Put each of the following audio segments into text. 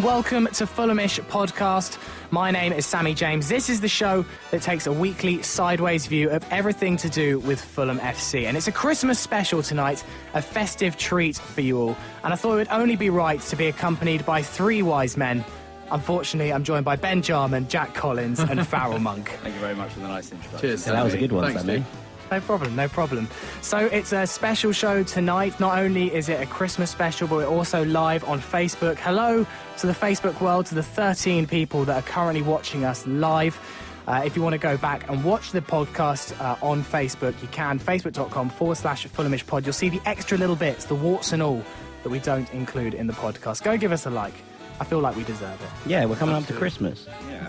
welcome to Fulhamish podcast. My name is Sammy James. This is the show that takes a weekly sideways view of everything to do with Fulham FC. And it's a Christmas special tonight, a festive treat for you all. And I thought it would only be right to be accompanied by three wise men. Unfortunately, I'm joined by Ben Jarman, Jack Collins and Farrell Monk. Thank you very much for the nice introduction. Cheers. Yeah, that was a good one, Sammy. No problem, no problem. So it's a special show tonight. Not only is it a Christmas special, but we're also live on Facebook. Hello to the Facebook world, to the 13 people that are currently watching us live. If you want to go back and watch the podcast on Facebook, you can. Facebook.com/FulhamishPod. You'll see the extra little bits, the warts and all, that we don't include in the podcast. Go give us a like. I feel like we deserve it. Yeah, we're coming up to Christmas. Yeah.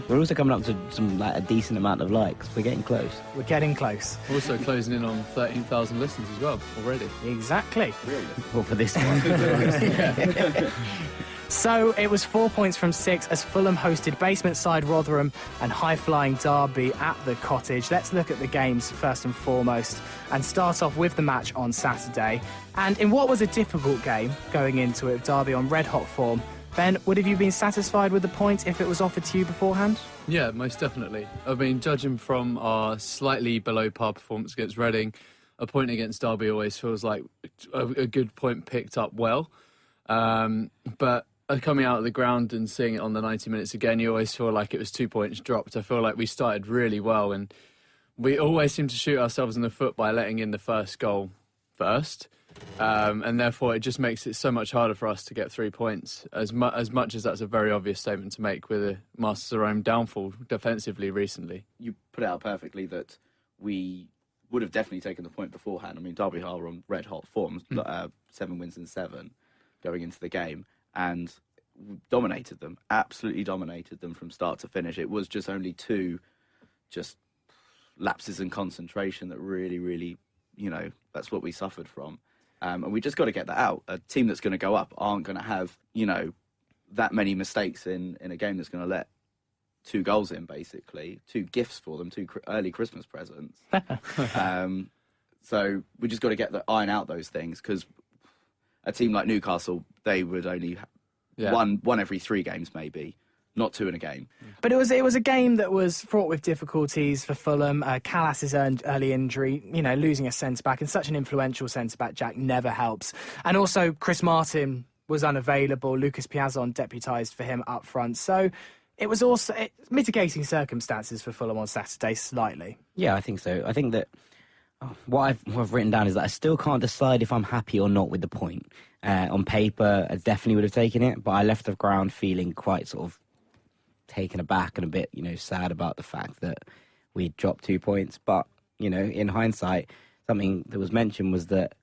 We're also coming up to a decent amount of likes. We're getting close. We're getting close. Also closing in on 13,000 listens as well already. Exactly. Really? Well, for this one. So it was 4 points from 6 as Fulham hosted basement side Rotherham and high-flying Derby at the Cottage. Let's look at the games first and foremost and start off with the match on Saturday. And in what was a difficult game going into it, Derby on red-hot form, Ben, would have you been satisfied with the point if it was offered to you beforehand? Yeah, most definitely. I mean, judging from our slightly below par performance against Reading, a point against Derby always feels like a good point picked up well. But coming out of the ground and seeing it on the 90 minutes again, you always feel like it was 2 points dropped. I feel like we started really well and we always seem to shoot ourselves in the foot by letting in the first goal first. And therefore it just makes it so much harder for us to get 3 points, as much as that's a very obvious statement to make with a masters of our own downfall defensively recently. You put it out perfectly that we would have definitely taken the point beforehand. I mean, Derby are on red-hot form, 7 wins in 7 going into the game, and dominated them, absolutely dominated them from start to finish. It was just only two lapses in concentration that really, that's what we suffered from. And we just got to get that out. A team that's going to go up aren't going to have, that many mistakes in a game that's going to let 2 goals in, basically. 2 gifts for them, 2 early Christmas presents. So we just got to iron out those things, because a team like Newcastle, they would only one every 3 games, maybe. Not 2 in a game. But it was a game that was fraught with difficulties for Fulham. Callas's early injury, losing a centre-back, and such an influential centre-back, Jack, never helps. And also, Chris Martin was unavailable. Lucas Piazon deputised for him up front. So it was also mitigating circumstances for Fulham on Saturday, slightly. Yeah, I think so. I think that what I've written down is that I still can't decide if I'm happy or not with the point. On paper, I definitely would have taken it, but I left the ground feeling quite sort of taken aback and a bit, sad about the fact that we dropped 2 points. But, in hindsight, something that was mentioned was that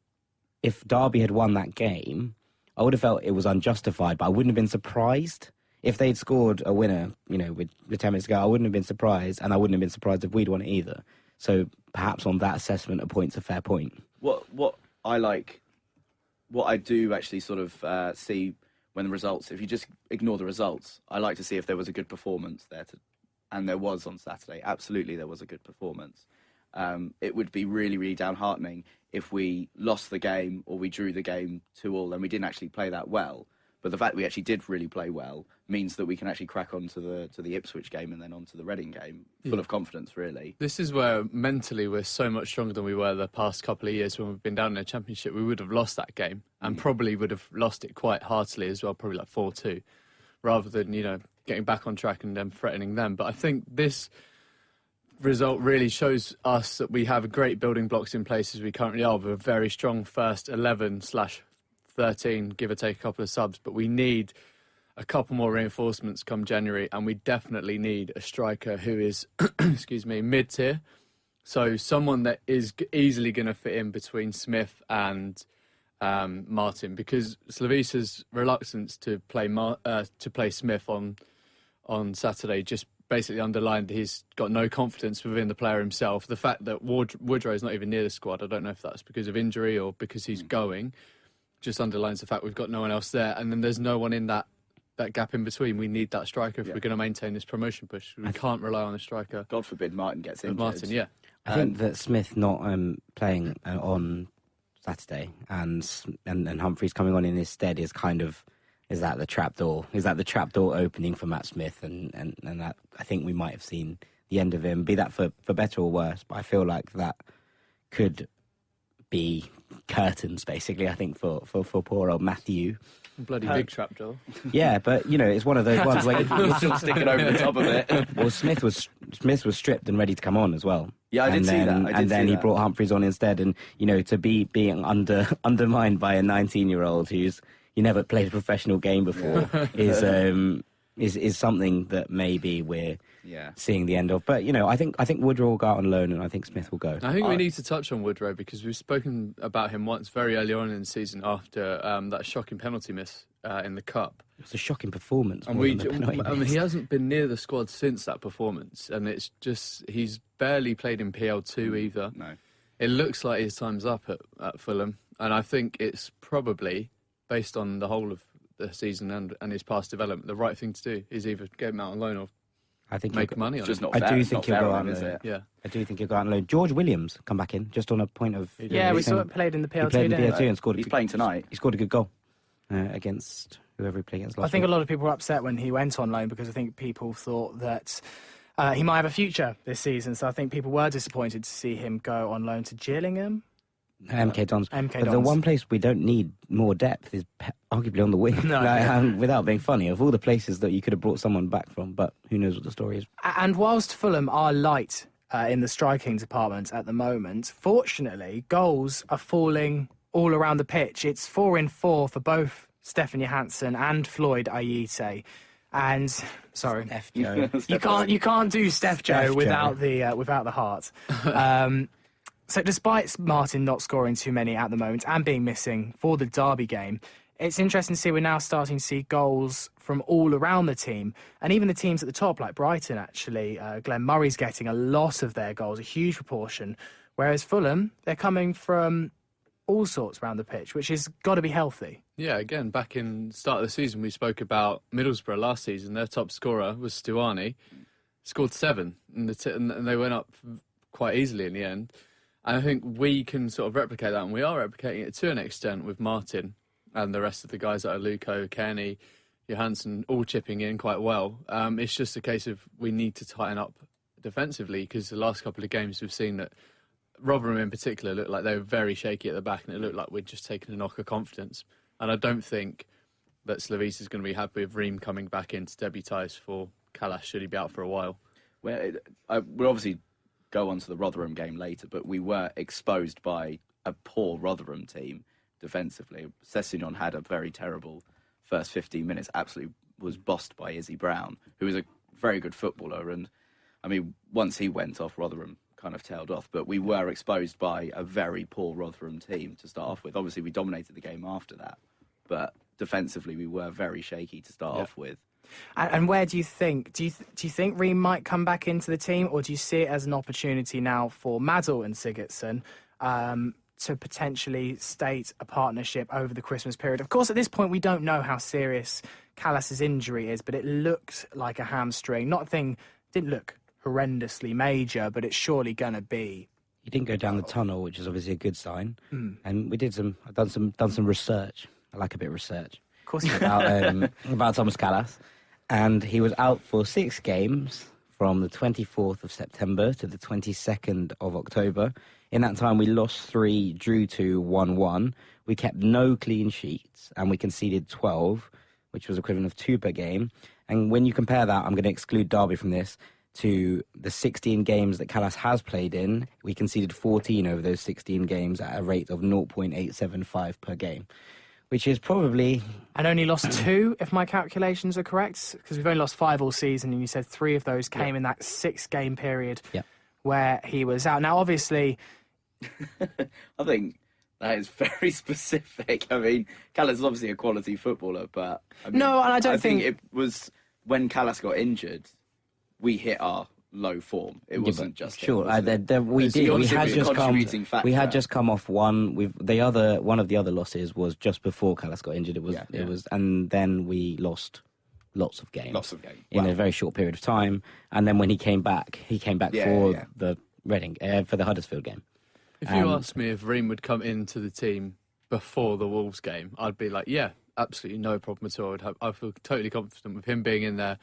if Derby had won that game, I would have felt it was unjustified, but I wouldn't have been surprised. If they'd scored a winner, with 10 minutes to go, I wouldn't have been surprised, and I wouldn't have been surprised if we'd won it either. So perhaps on that assessment, a point's a fair point. What I do actually sort of see when the results, if you just ignore the results, I like to see if there was a good performance there. And there was on Saturday. Absolutely, there was a good performance. It would be really, really downheartening if we lost the game or we drew the game 2-2 and we didn't actually play that well. But the fact that we actually did really play well means that we can actually crack on to the Ipswich game and then on to the Reading game, full of confidence, really. This is where mentally we're so much stronger than we were the past couple of years when we've been down in the Championship. We would have lost that game and probably would have lost it quite heartily as well, probably like 4-2, rather than, getting back on track and then threatening them. But I think this result really shows us that we have great building blocks in place as we currently are, with a very strong first 11/13, give or take a couple of subs, but we need a couple more reinforcements come January, and we definitely need a striker who is, mid-tier. So someone that is easily going to fit in between Smith and Martin, because Slavisa's reluctance to play Smith on Saturday just basically underlined that he's got no confidence within the player himself. The fact that Woodrow's not even near the squad, I don't know if that's because of injury or because he's going, just underlines the fact we've got no one else there. And then there's no one in that gap in between. We need that striker if we're going to maintain this promotion push. We can't rely on a striker. God forbid Martin gets injured. Martin, yeah. I think that Smith not playing on Saturday and Humphreys coming on in his stead is kind of is that the trapdoor? Is that the trapdoor opening for Matt Smith? And that I think we might have seen the end of him, be that for better or worse. But I feel like that could be curtains, basically, I think, for poor old Matthew. Bloody big trapdoor. Yeah, but, it's one of those ones where You're still sticking over the top of it. Well, Smith was stripped and ready to come on as well. Yeah, I did see that. And then he brought Humphreys on instead. And, to be being undermined by a 19-year-old who's never played a professional game before is something that maybe we're seeing the end of. But, I think Woodrow will go out on loan and I think Smith will go. I think we need to touch on Woodrow because we've spoken about him once very early on in the season after that shocking penalty miss in the Cup. It was a shocking performance. And he hasn't been near the squad since that performance. And it's just, he's barely played in PL2 either. No. It looks like his time's up at Fulham. And I think it's probably, based on the whole of the season and his past development, the right thing to do is either get him out on loan or make money on it. Not fair. I do think he'll go on out on loan. Yeah. I do think he'll go out on loan. George Williams come back in, just on a point of... Yeah, we saw it played in the PL2, he played in the PL2 and scored He's playing tonight. He scored a good goal against whoever he played against last I think week. a lot of people were upset when he went on loan because I think people thought that he might have a future this season. So I think people were disappointed to see him go on loan to Gillingham. MK Dons. MK But the Dons. one place we don't need more depth is arguably on the wing. No. Without being funny, of all the places that you could have brought someone back from, but who knows what the story is. And whilst Fulham are light in the striking department at the moment, fortunately, goals are falling all around the pitch. It's 4 in 4 for both Stefan Johansson and Floyd Ayite. And sorry, Steph Joe. you can't do Steph Joe Joe. without the heart. So despite Martin not scoring too many at the moment and being missing for the Derby game, it's interesting to see we're now starting to see goals from all around the team. And even the teams at the top, like Brighton, actually, Glenn Murray's getting a lot of their goals, a huge proportion. Whereas Fulham, they're coming from all sorts around the pitch, which has got to be healthy. Yeah, again, back in start of the season, we spoke about Middlesbrough last season. Their top scorer was Stuani, scored 7, and they went up quite easily in the end. And I think we can sort of replicate that, and we are replicating it to an extent with Martin and the rest of the guys that are Luco, Kenny, Johansson, all chipping in quite well. It's just a case of we need to tighten up defensively because the last couple of games we've seen that Rotherham in particular looked like they were very shaky at the back, and it looked like we'd just taken a knock of confidence. And I don't think that Slavis is going to be happy with Ream coming back in to debutise for Callas should he be out for a while. We'll obviously go on to the Rotherham game later, but we were exposed by a poor Rotherham team defensively. Sessegnon had a very terrible first 15 minutes, absolutely was bossed by Izzy Brown, who is a very good footballer. And, I mean, once he went off, Rotherham kind of tailed off. But we were exposed by a very poor Rotherham team to start off with. Obviously, we dominated the game after that. But defensively, we were very shaky to start off with. And where do you think? Do you think Ream might come back into the team, or do you see it as an opportunity now for Maddell and Sigurdsson to potentially state a partnership over the Christmas period? Of course, at this point, we don't know how serious Callas's injury is, but it looked like a hamstring. Didn't look horrendously major, but it's surely going to be. He didn't go down the tunnel, which is obviously a good sign. And I've done some research. I like a bit of research. Of course, about Thomas Callas. And he was out for 6 games from the 24th of September to the 22nd of October. In that time, we lost 3, drew 2, 1-1. We kept no clean sheets, and we conceded 12, which was equivalent of 2 per game. And when you compare that, I'm going to exclude Derby from this, to the 16 games that Callas has played in, we conceded 14 over those 16 games at a rate of 0.875 per game, which is probably... And only lost 2, if my calculations are correct, because we've only lost 5 all season, and you said 3 of those came in that 6-game period where he was out. Now, obviously... I think that is very specific. I mean, Callas is obviously a quality footballer, but... I mean, No, and I don't think... think... it was when Callas got injured, we hit our low form. It wasn't just... Sure, him, wasn't it? we did. We had just contributing factor. We had just come off one. One of the other losses was just before Callas got injured. It was, and then we lost lots of games. In a very short period of time. And then when he came back for the Reading, for the Huddersfield game. If you asked me if Ream would come into the team before the Wolves game, I'd be like, yeah, absolutely no problem at all. I feel totally confident with him being in there.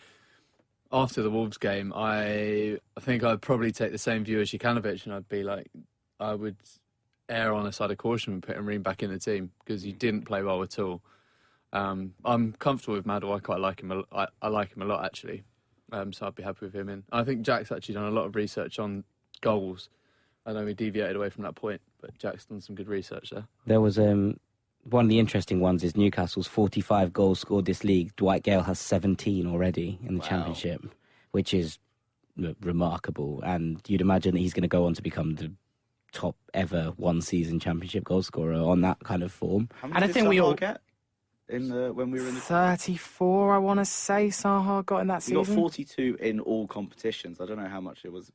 After the Wolves game, I think I'd probably take the same view as Jukanovic, and I'd be like, I would err on the side of caution and put Ream back in the team because he didn't play well at all. I'm comfortable with Madel. I quite like him. I like him a lot, actually. So I'd be happy with him in. I think Jack's actually done a lot of research on goals. I know we deviated away from that point, but Jack's done some good research there. There was one of the interesting ones is Newcastle's 45 goals scored this league. Dwight Gale has 17 already in the Championship, which is remarkable. And you'd imagine that he's going to go on to become the top ever one-season Championship goal scorer on that kind of form. How And I many think did we Zaha all get when we were in the 34, I want to say, Saha got in that He got season. 42 in all competitions. I don't know how many it was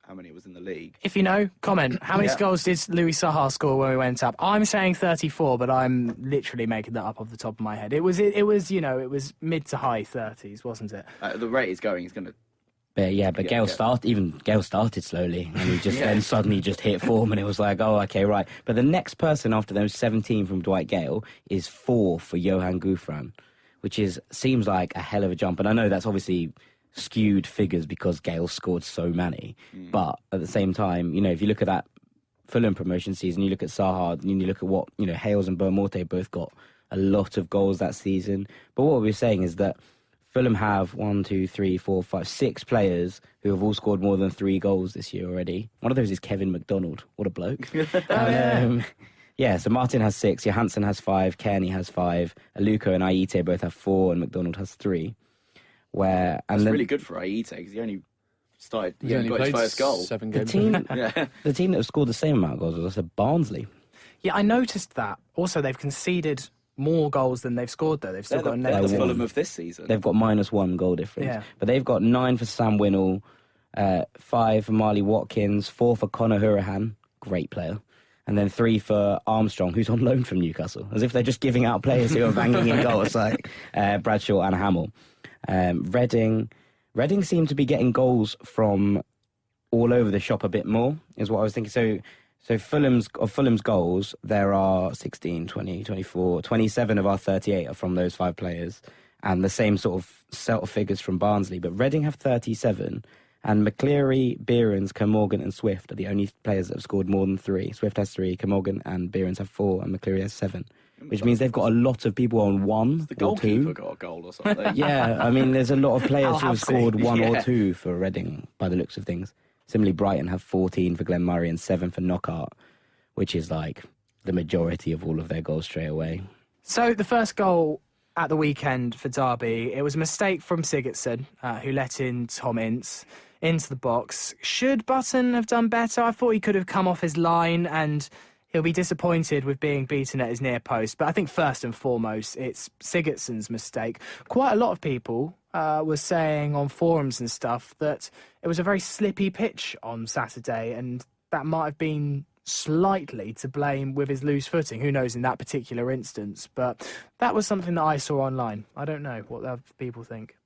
in the league. If you know, comment. How many goals did Louis Saha score when we went up? I'm saying 34, but I'm literally making that up off the top of my head. It was mid to high 30s, wasn't it? The rate he's going, he's going to. But Gale started slowly, and he just then suddenly just hit form, and it was like, oh, okay, right. But the next person after those 17 from Dwight Gale is 4 for Johan Gouffran, which seems like a hell of a jump. And I know that's obviously skewed figures because Gale scored so many. But at the same time, if you look at that Fulham promotion season, you look at Zaha, and you look at what Hales and Beaumorte both got a lot of goals that season. But what we're saying is that Fulham have 6 players who have all scored more than 3 goals this year already. One of those is Kevin McDonald. What a bloke. So Martin has 6, Johansson has 5, Kearney has 5, Aluko and Aite both have 4, and McDonald has 3. That's really good for Aite because he only got his played first goal. 7 The games. team that have scored the same amount of goals was also Barnsley. Yeah, I noticed that. Also, they've conceded more goals than they've scored, though. They've still got a They're the negative. Fulham of this season. They've got -1 goal difference. Yeah. But they've got 9 for Sam Winnall, 5 for Marley Watkins, 4 for Conor Hurahan, great player, and then 3 for Armstrong, who's on loan from Newcastle, as if they're just giving out players who are banging in goals, like Bradshaw and Hamill. Reading seem to be getting goals from all over the shop a bit more, is what I was thinking. So Fulham's goals, there are 16, 20, 24, 27 of our 38 are from those 5 players, and the same sort of set of figures from Barnsley. But Reading have 37, and McCleary, Behrens, Kermorgan and Swift are the only players that have scored more than 3. Swift has 3, Kermorgan and Behrens have 4, and McCleary has 7. Which means they've got a lot of people on 1 The or 2. goalkeeper got a goal or something. Yeah, I mean, there's a lot of players who have Al-Habsi. scored 1 or 2 for Reading, by the looks of things. Similarly, Brighton have 14 for Glenn Murray and 7 for Knockaert, which is like the majority of all of their goals straight away. So the first goal at the weekend for Derby, it was a mistake from Sigurdsson, who let in Tom Ince into the box. Should Button have done better? I thought he could have come off his line, and he'll be disappointed with being beaten at his near post. But I think first and foremost, it's Sigurdsson's mistake. Quite a lot of people were saying on forums and stuff that it was a very slippy pitch on Saturday, and that might have been slightly to blame with his loose footing. Who knows in that particular instance? But that was something that I saw online. I don't know what other people think.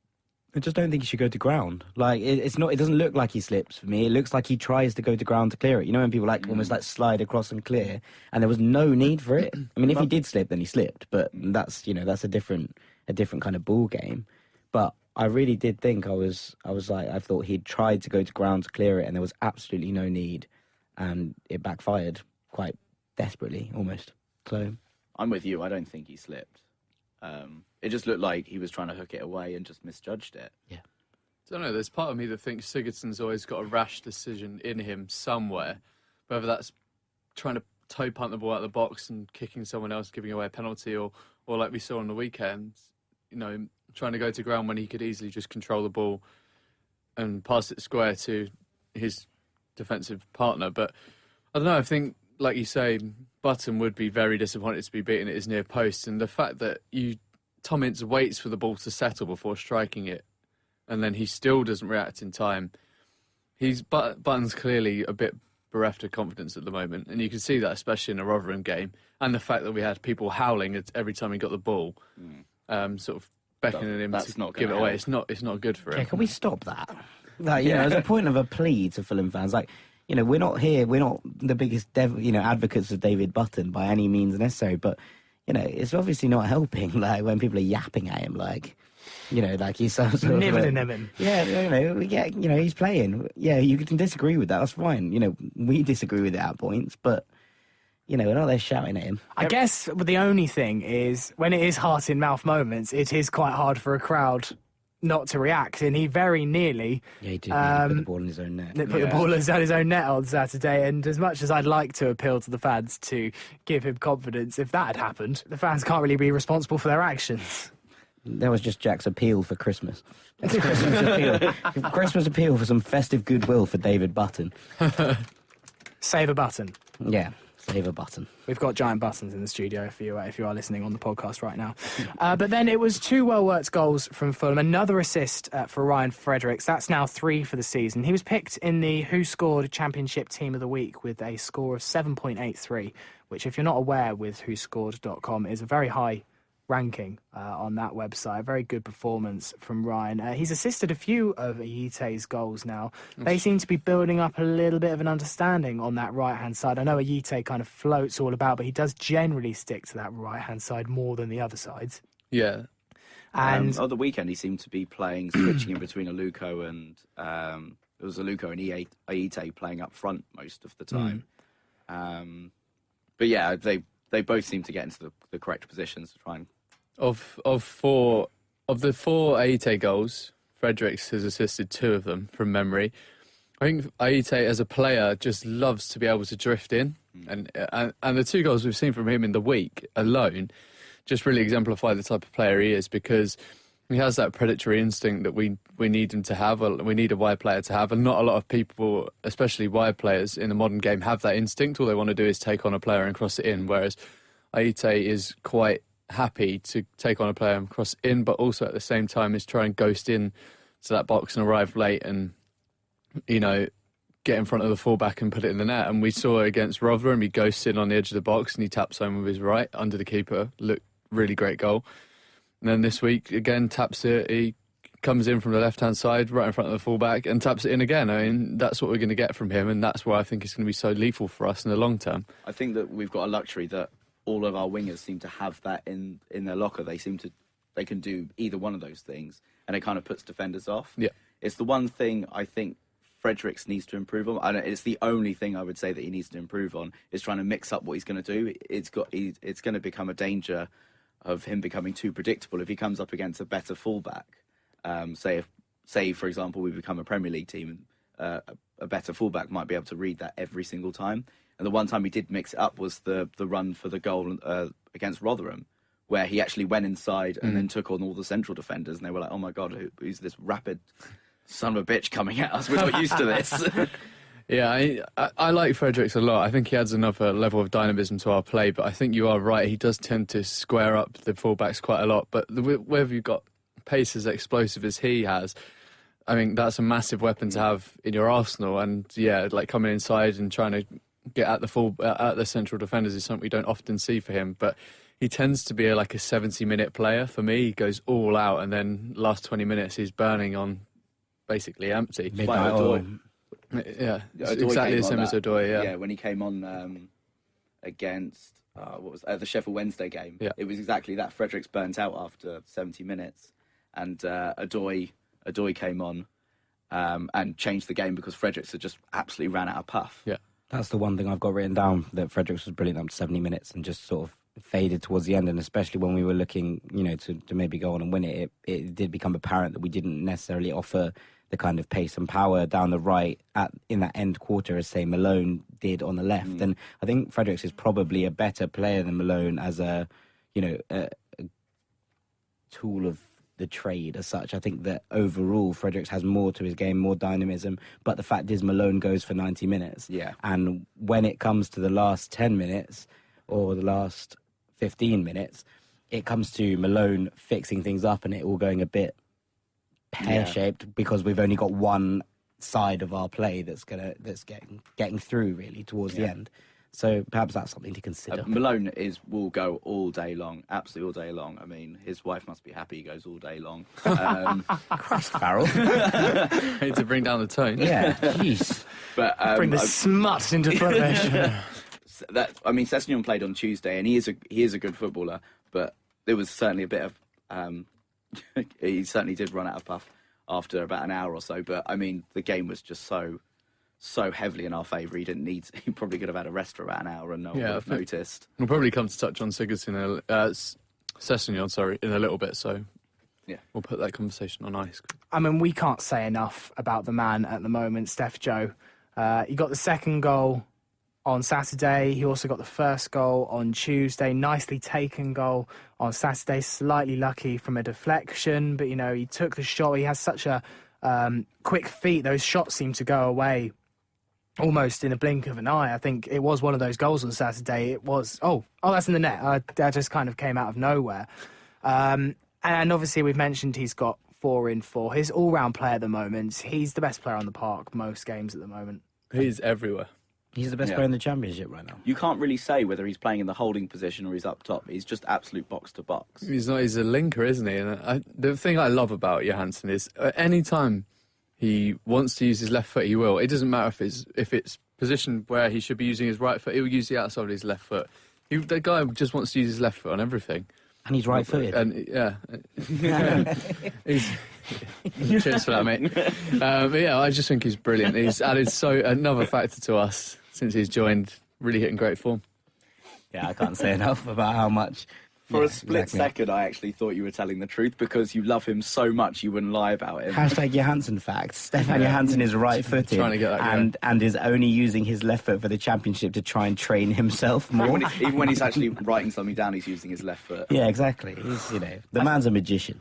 I just don't think he should go to ground. Like, it's not. It doesn't look like he slips for me. It looks like he tries to go to ground to clear it. You know when people almost slide across and clear, and there was no need for it. I mean, if he did slip, then he slipped. But that's a different kind of ball game. But I really did think I thought he'd tried to go to ground to clear it, and there was absolutely no need, and it backfired quite desperately, almost. So I'm with you. I don't think he slipped. It just looked like he was trying to hook it away and just misjudged it. yeah. I don't know, there's part of me that thinks Sigurdsson's always got a rash decision in him somewhere, whether that's trying to toe punt the ball out of the box and kicking someone else, giving away a penalty, or like we saw on the weekend, trying to go to ground when he could easily just control the ball and pass it square to his defensive partner. But I don't know, I think, like you say, Button would be very disappointed to be beaten at his near post, and the fact that Tom Ince waits for the ball to settle before striking it, and then he still doesn't react in time. Button's clearly a bit bereft of confidence at the moment, and you can see that especially in the Rotherham game, and the fact that we had people howling every time he got the ball, sort of beckoning him to give it away. It's not good for him. Yeah, can we stop that? As a point of a plea to Fulham fans, we're not the biggest advocates of David Button by any means necessary, but it's obviously not helping. Like when people are yapping at him, like, like he's some sort Nibbling him. Yeah, we get, he's playing. Yeah, you can disagree with that. That's fine. We disagree with it at points, but we're not there shouting at him. I guess the only thing is when it is heart in mouth moments, it is quite hard for a crowd not to react, and he very nearly he did put the ball in his own net. Put the ball in his own net on Saturday, and as much as I'd like to appeal to the fans to give him confidence, if that had happened, the fans can't really be responsible for their actions. That was just Jack's appeal for Christmas. Christmas appeal for some festive goodwill for David Button. Save a button. Yeah. Save a button. We've got giant buttons in the studio if you are listening on the podcast right now. But then it was 2 well-worked goals from Fulham. Another assist for Ryan Fredericks. That's now 3 for the season. He was picked in the Who Scored Championship Team of the Week with a score of 7.83, which, if you're not aware with whoscored.com, is a very high ranking on that website. Very good performance from Ryan. He's assisted a few of Ayite's goals now. They seem to be building up a little bit of an understanding on that right-hand side. I know Ayite kind of floats all about, but he does generally stick to that right-hand side more than the other sides. Yeah. And on the weekend, he seemed to be playing, switching in between Aluko and it was Aluko and Ayite playing up front most of the time. But yeah, they both seem to get into the correct positions to try and. Of the 4 Ayite goals, Fredericks has assisted 2 of them from memory. I think Ayite as a player just loves to be able to drift in, and the 2 goals we've seen from him in the week alone just really exemplify the type of player he is, because he has that predatory instinct that we need him to have, or we need a wide player to have, and not a lot of people, especially wide players in the modern game, have that instinct. All they want to do is take on a player and cross it in, whereas Ayite is quite happy to take on a player and cross in, but also at the same time is try and ghost in to that box and arrive late and, get in front of the fullback and put it in the net. And we saw it against Rotherham, he ghosts in on the edge of the box and he taps home with his right under the keeper. Look, really great goal. And then this week, again, taps it, he comes in from the left-hand side, right in front of the fullback, and taps it in again. I mean, that's what we're going to get from him, and that's why I think it's going to be so lethal for us in the long term. I think that we've got a luxury that all of our wingers seem to have that in their locker. They can do either one of those things, and it kind of puts defenders off. Yeah, it's the one thing I think Fredericks needs to improve on. And it's the only thing I would say that he needs to improve on is trying to mix up what he's going to do. It's going to become a danger of him becoming too predictable if he comes up against a better fullback. Say for example we become a Premier League team, and a better fullback might be able to read that every single time. And the one time he did mix it up was the run for the goal against Rotherham, where he actually went inside and then took on all the central defenders, and they were like, "Oh my God, who's this rapid son of a bitch coming at us? We're not used to this." Yeah, I like Fredericks a lot. I think he adds another level of dynamism to our play, but I think you are right. He does tend to square up the fullbacks quite a lot. But whether you've got pace as explosive as he has, I think that's a massive weapon to have in your arsenal. And yeah, like coming inside and trying to get at the central defenders is something we don't often see for him. But he tends to be like a 70-minute player for me. He goes all out, and then last 20 minutes he's burning on basically empty. Yeah, exactly the same as Odoi. Yeah, when he came on against the Sheffield Wednesday game, it was exactly that. Fredericks burnt out after 70 minutes, and Odoi came on and changed the game because Fredericks had just absolutely ran out of puff. Yeah. That's the one thing I've got written down, that Fredericks was brilliant up to 70 minutes and just sort of faded towards the end. And especially when we were looking, to maybe go on and win it, it did become apparent that we didn't necessarily offer the kind of pace and power down the right in that end quarter as, say, Malone did on the left. And I think Fredericks is probably a better player than Malone as a tool of the trade as such. I think that overall Fredericks has more to his game, more dynamism, but the fact is Malone goes for 90 minutes. Yeah. And when it comes to the last 10 minutes or the last 15 minutes, it comes to Malone fixing things up and it all going a bit pear-shaped because we've only got one side of our play that's getting through really towards the end. So perhaps that's something to consider. Malone will go all day long, absolutely all day long. I mean, his wife must be happy he goes all day long. Christ, Farrell. I need to bring down the tone. Yeah, jeez. But bring the smut into Fulhamish. Sessegnon played on Tuesday, and he is a good footballer, but there was certainly a bit of he certainly did run out of puff after about an hour or so. But I mean, the game was just so heavily in our favour. He probably could have had a rest for about an hour and no one would have noticed. We'll probably come to touch on Sessegnon, in a little bit. So yeah, we'll put that conversation on ice. I mean, we can't say enough about the man at the moment, Steph Joe. He got the second goal on Saturday. He also got the first goal on Tuesday. Nicely taken goal on Saturday. Slightly lucky from a deflection, but, he took the shot. He has such a quick feet. Those shots seem to go away almost in a blink of an eye. I think it was one of those goals on Saturday. It was, that's in the net. That just kind of came out of nowhere. And obviously we've mentioned he's got 4 in 4. His all-round player at the moment. He's the best player on the park most games at the moment. He's everywhere. He's the best player in the Championship right now. You can't really say whether he's playing in the holding position or he's up top. He's just absolute box to box. He's a linker, isn't he? And the thing I love about Johansson is any time he wants to use his left foot, he will. It doesn't matter if it's positioned where he should be using his right foot. He'll use the outside of his left foot. The guy just wants to use his left foot on everything. And he's right-footed. And cheers for that, mate. But yeah, I just think he's brilliant. He's added another factor to us since he's joined. Really hitting great form. Yeah, I can't say enough about how much. For a split second, I actually thought you were telling the truth because you love him so much you wouldn't lie about him. Hashtag Johansson facts. Stefan Johansson is right-footed Trying to get that and is only using his left foot for the Championship to try and train himself more. Even when he's actually writing something down, he's using his left foot. Yeah, exactly. He's, the man's a magician.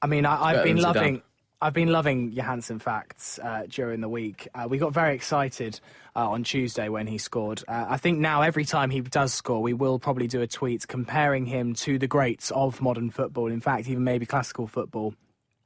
I mean, I've been loving Johansson facts during the week. We got very excited on Tuesday when he scored. I think now every time he does score, we will probably do a tweet comparing him to the greats of modern football. In fact, even maybe classical football.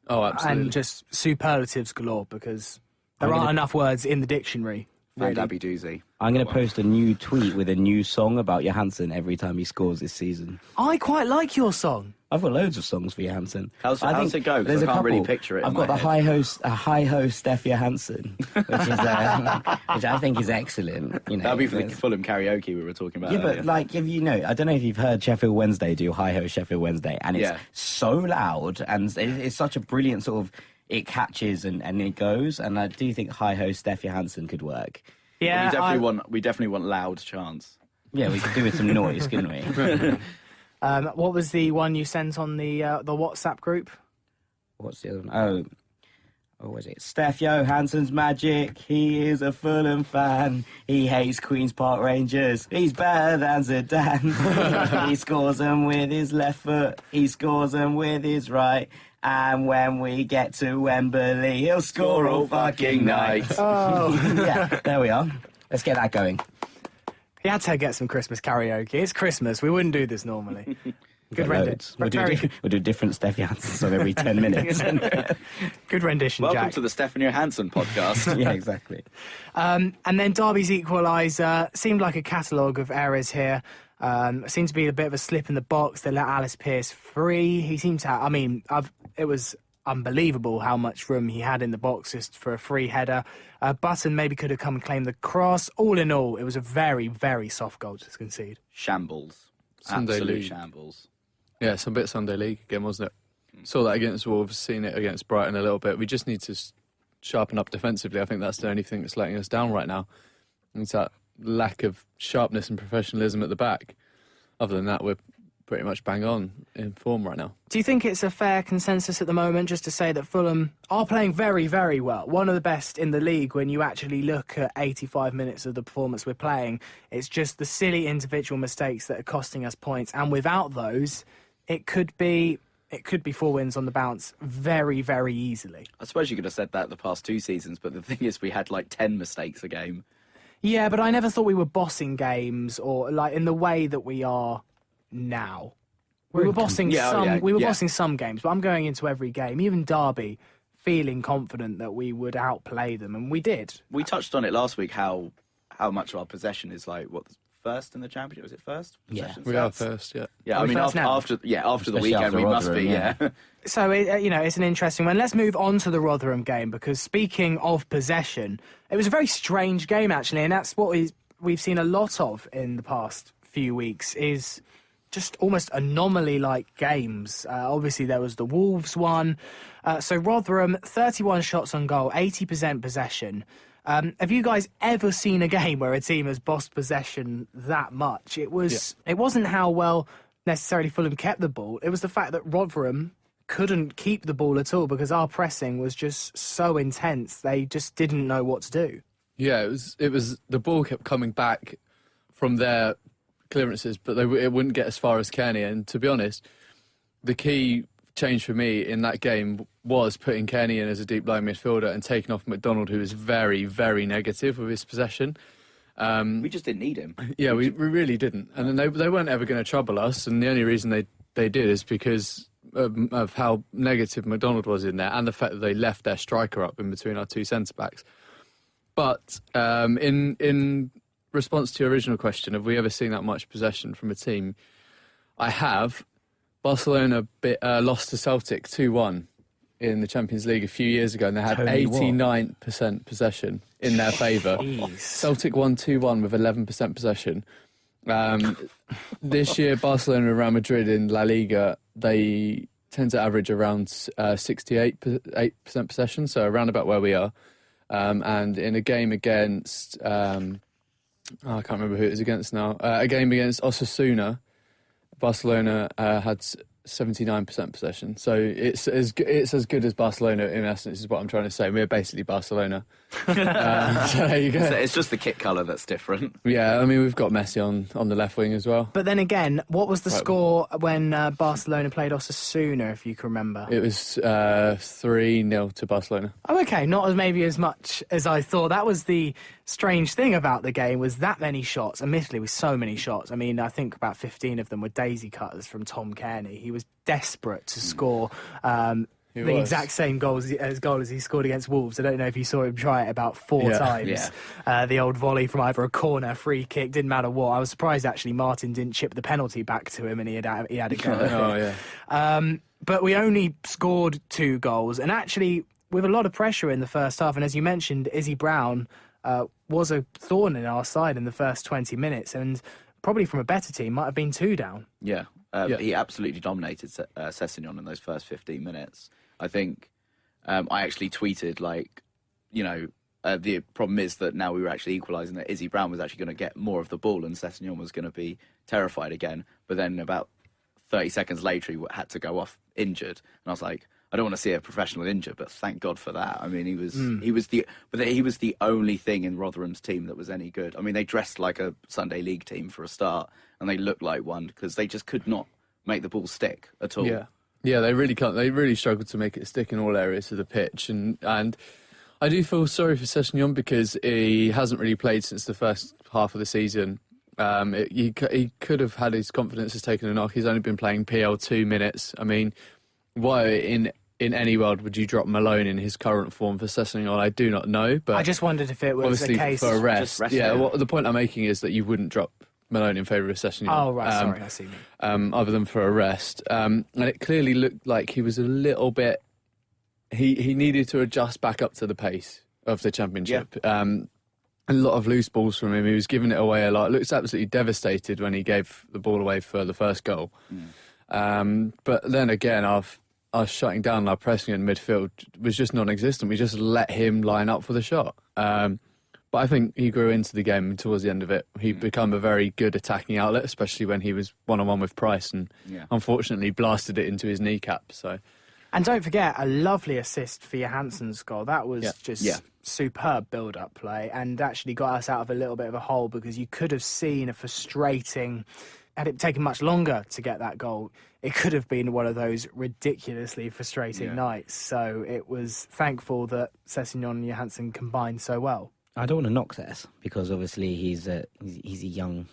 Oh, absolutely. And just superlatives galore because there aren't enough words in the dictionary. Really. Abby Doozy. I'm going to post a new tweet with a new song about Johansson every time he scores this season. I quite like your song. I've got loads of songs for Johansson. How's it go? Because I can't really picture it. I've got the hi-ho Steph Johansson, which I think is excellent. That'll be for the Fulham karaoke we were talking about. Yeah, earlier. but I don't know if you've heard Sheffield Wednesday do hi-ho Sheffield Wednesday, and it's so loud, and it's such a brilliant sort of, it catches and it goes, and I do think hi-ho Steph Johansson could work. Yeah, we definitely want loud chants. Yeah, we could do with some noise, couldn't we? What was the one you sent on the WhatsApp group? What's the other one? What was it? Steph Johansson's magic. He is a Fulham fan. He hates Queen's Park Rangers. He's better than Zidane. He scores them with his left foot. He scores them with his right. And when we get to Wembley, he'll score all fucking night. Oh, yeah, there we are. Let's get that going. He had to get some Christmas karaoke. It's Christmas. We wouldn't do this normally. Good rendition. We'll do a different Steph Johansson song every 10 minutes. Good rendition, Welcome Jack. to the Stefan Johansson podcast. Yeah, exactly. And then Derby's equaliser seemed like a catalogue of errors here. Seemed to be a bit of a slip in the box. They let Alice Pearce free. He seemed to have, it was unbelievable how much room he had in the box just for a free header. Button maybe could have come and claimed the cross. All in all, it was a very, very soft goal to concede. Shambles. Sunday Absolute League. shambles. Yeah, it's a bit Sunday League again, wasn't it? Saw that against Wolves, seen it against Brighton a little bit. We just need to sharpen up defensively. I think that's the only thing that's letting us down right now. It's that lack of sharpness and professionalism at the back. Other than that, we're pretty much bang on in form right now. Do you think it's a fair consensus at the moment just to say that Fulham are playing very, very well? One of the best in the league when you actually look at 85 minutes of the performance we're playing. It's just the silly individual mistakes that are costing us points. And without those, it could be 4 wins on the bounce very, very easily. I suppose you could have said that the past 2 seasons, but the thing is we had like 10 mistakes a game. Yeah, but I never thought we were bossing games or like in the way that we are now. We were bossing bossing some games, but I'm going into every game, even Derby, feeling confident that we would outplay them, and we did. We touched on it last week how much of our possession is like first in the Championship. Was it first? Yeah, we are first. Yeah. Yeah, I mean after the Especially weekend after we must Rotherham, be. Yeah. So it's an interesting one. Let's move on to the Rotherham game because speaking of possession, it was a very strange game actually, and that's what is we've seen a lot of in the past few weeks is just almost anomaly-like games. Obviously, there was the Wolves one. So Rotherham, 31 shots on goal, 80% possession. Have you guys ever seen a game where a team has bossed possession that much? It wasn't how well necessarily Fulham kept the ball. It was the fact that Rotherham couldn't keep the ball at all because our pressing was just so intense. They just didn't know what to do. Yeah, it was the ball kept coming back from their clearances, but it wouldn't get as far as Kearney. And to be honest, the key change for me in that game was putting Kearney in as a deep line midfielder and taking off McDonald, who was very, very negative with his possession. We just didn't need him. Yeah, we really didn't. And then they weren't ever going to trouble us, and the only reason they did is because of how negative McDonald was in there and the fact that they left their striker up in between our two centre-backs. But in response to your original question, have we ever seen that much possession from a team? I have. Barcelona lost to Celtic 2-1 in the Champions League a few years ago, and they had 89% possession in their favour. Celtic won 2-1 with 11% possession. This year, Barcelona and Real Madrid in La Liga, they tend to average around 68% possession, so around about where we are. And in a game against, I can't remember who it was against now, a game against Osasuna, Barcelona had 79% possession. So it's as good as Barcelona, in essence, is what I'm trying to say. We're basically Barcelona. So there you go. So it's just the kit colour that's different. Yeah, I mean, we've got Messi on the left wing as well. But then again, what was the score when Barcelona played Osasuna, if you can remember? It was 3-0 to Barcelona. Oh, okay, not maybe as much as I thought. That was the strange thing about the game, was that many shots, admittedly with so many shots. I mean, I think about 15 of them were daisy cutters from Tom Kearney. He was desperate to score the exact same goal as he scored against Wolves. I don't know if you saw him try it about four times. Yeah. The old volley from either a corner, free kick, didn't matter what. I was surprised actually Martin didn't chip the penalty back to him and he had a go at it. But we only scored 2 goals, and actually with a lot of pressure in the first half. And as you mentioned, Izzy Brown was a thorn in our side in the first 20 minutes, and probably from a better team might have been 2 down. Yeah. He absolutely dominated Sessegnon in those first 15 minutes. I think I actually tweeted, the problem is that now we were actually equalising, that Izzy Brown was actually going to get more of the ball and Sessegnon was going to be terrified again. But then about 30 seconds later, he had to go off injured. And I was like, I don't want to see a professional injured, but thank God for that. I mean, he was the only thing in Rotherham's team that was any good. I mean, they dressed like a Sunday League team for a start, and they looked like one because they just could not make the ball stick at all. Yeah, they really can't. They really struggled to make it stick in all areas of the pitch, and I do feel sorry for Sessegnon because he hasn't really played since the first half of the season. He could have had his confidence has taken a knock. He's only been playing PL 2 minutes. I mean, why in any world would you drop Malone in his current form for Sessegnon? I do not know, but I just wondered if it was obviously a case for a rest. Yeah, well, the point I'm making is that you wouldn't drop Malone in favour of Sessegnon. Oh, right, sorry, I see. Other than for a rest. And it clearly looked like he was a little bit... He needed to adjust back up to the pace of the Championship. Yeah. A lot of loose balls from him. He was giving it away a lot. Looks absolutely devastated when he gave the ball away for the first goal. But then again, our shutting down, our pressing in midfield was just non-existent. We just let him line up for the shot. But I think he grew into the game, and towards the end of it, he'd become a very good attacking outlet, especially when he was one-on-one with Price, and unfortunately blasted it into his kneecap. So, and don't forget, a lovely assist for Johansson's goal. That was just superb build-up play, and actually got us out of a little bit of a hole, because you could have seen a frustrating... Had it taken much longer to get that goal, it could have been one of those ridiculously frustrating nights. So it was thankful that Sessegnon and Johansson combined so well. I don't want to knock Sess, because obviously he's a young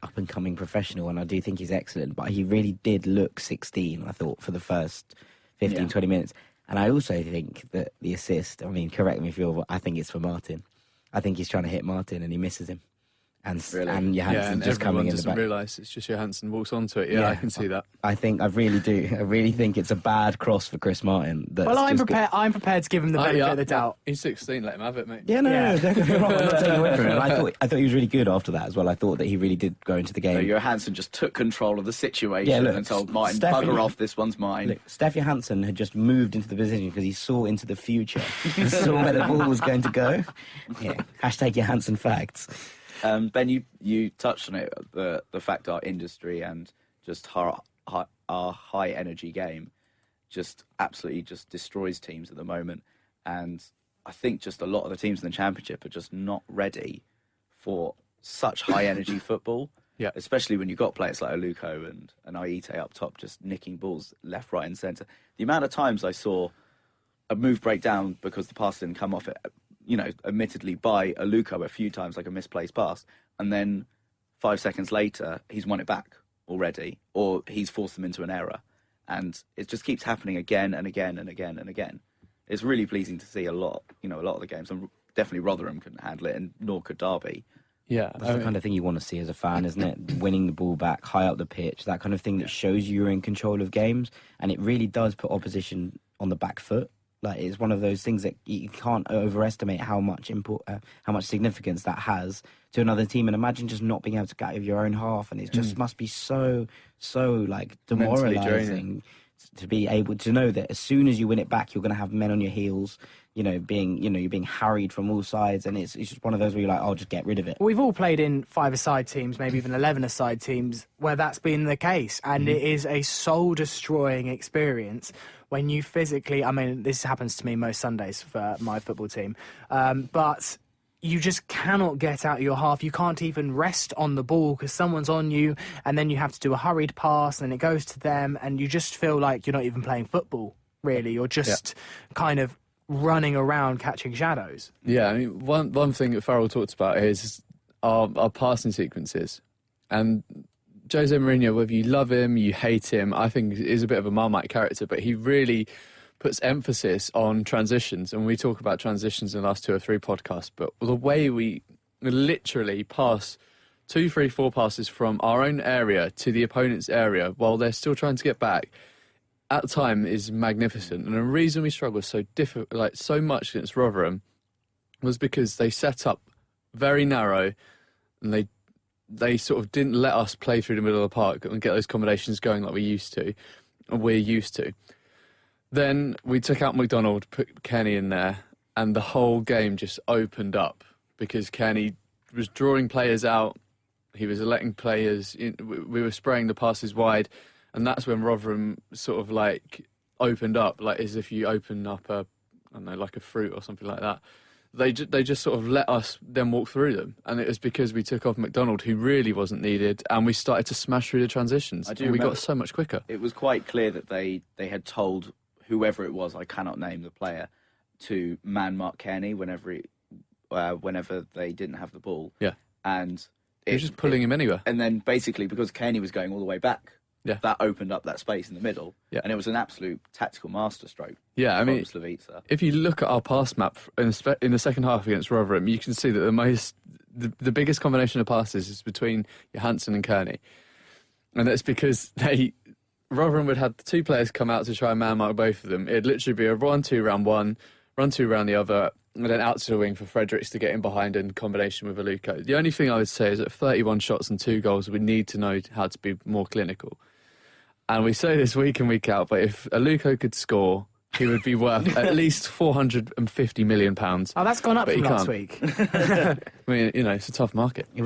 up and coming professional, and I do think he's excellent. But he really did look 16, I thought, for the first 15-20 minutes. And I also think that the assist, I mean, correct me if you're, I think it's for Martin. I think he's trying to hit Martin and he misses him. and Really? Johansson and just coming in the doesn't back. realise it's just Johansson walks onto it. Yeah, I can see that. I really do. I really think it's a bad cross for Chris Martin. Well, I'm prepared to give him the benefit of the doubt. He's 16. Let him have it, mate. Yeah, no, don't get me wrong. I'm not taking away from him. I thought he was really good after that as well. I thought that he really did go into the game. So Johansson just took control of the situation and told Martin, bugger off, this one's mine. Look, Steph Johansson had just moved into the position because he saw into the future. He saw where the ball was going to go. Yeah. Hashtag Johansson facts. Ben, you touched on it, the fact our industry and just our high energy game just absolutely just destroys teams at the moment. And I think just a lot of the teams in the Championship are just not ready for such high energy football. Yeah. Especially when you've got players like Aluko and Aite up top just nicking balls left, right and centre. The amount of times I saw a move break down because the pass didn't come off it, admittedly by Aluko a few times, like a misplaced pass, and then 5 seconds later he's won it back already, or he's forced them into an error, and it just keeps happening again and again and again and again. It's really pleasing to see a lot of the games, and definitely Rotherham couldn't handle it, and nor could Derby. Yeah, that's the kind of thing you want to see as a fan, isn't it? Winning the ball back, high up the pitch, that kind of thing that shows you're in control of games, and it really does put opposition on the back foot. Like, it's one of those things that you can't overestimate how much significance that has to another team. And imagine just not being able to get out of your own half, and it just must be so like demoralising to be able to know that as soon as you win it back, you're going to have men on your heels. You're being harried from all sides, and it's just one of those where you're like, I'll just get rid of it. We've all played in 5-a-side teams, maybe even 11-a-side teams, where that's been the case, and it is a soul-destroying experience when you physically, I mean, this happens to me most Sundays for my football team, but you just cannot get out of your half. You can't even rest on the ball because someone's on you, and then you have to do a hurried pass, and it goes to them, and you just feel like you're not even playing football, really. You're just kind of running around catching shadows. Yeah, I mean, one thing that Farrell talked about is our passing sequences. And Jose Mourinho, whether you love him, you hate him, I think is a bit of a Marmite character, but he really puts emphasis on transitions. And we talk about transitions in the last 2 or 3 podcasts, but the way we literally pass 2, 3, 4 passes from our own area to the opponent's area while they're still trying to get back at the time is magnificent. And the reason we struggled so much against Rotherham was because they set up very narrow, and they sort of didn't let us play through the middle of the park and get those combinations going like we're used to. Then we took out McDonald, put Kenny in there, and the whole game just opened up because Kenny was drawing players out. He was letting players in, we were spraying the passes wide. And that's when Rotherham sort of like opened up, like as if you open up like a fruit or something like that. They just sort of let us then walk through them. And it was because we took off McDonald, who really wasn't needed, and we started to smash through the transitions. And we got so much quicker. It was quite clear that they had told whoever it was, I cannot name the player, to man mark Kenny whenever they didn't have the ball. Yeah. And he was just pulling him anywhere. And then basically, because Kenny was going all the way back, that opened up that space in the middle. Yeah. And it was an absolute tactical masterstroke. Yeah, I mean, Slavica. If you look at our pass map in the second half against Rotherham, you can see that the biggest combination of passes is between Johansson and Kearney. And that's because Rotherham would have the 2 players come out to try and man mark both of them. It'd literally be a run-2 round one, run-2 round the other, and then out to the wing for Fredericks to get in behind in combination with Aluko. The only thing I would say is that 31 shots and 2 goals, we need to know how to be more clinical. And we say this week in, week out, but if Aluko could score, he would be worth at least £450 million. Oh, that's gone up from last week. I mean, it's a tough market. There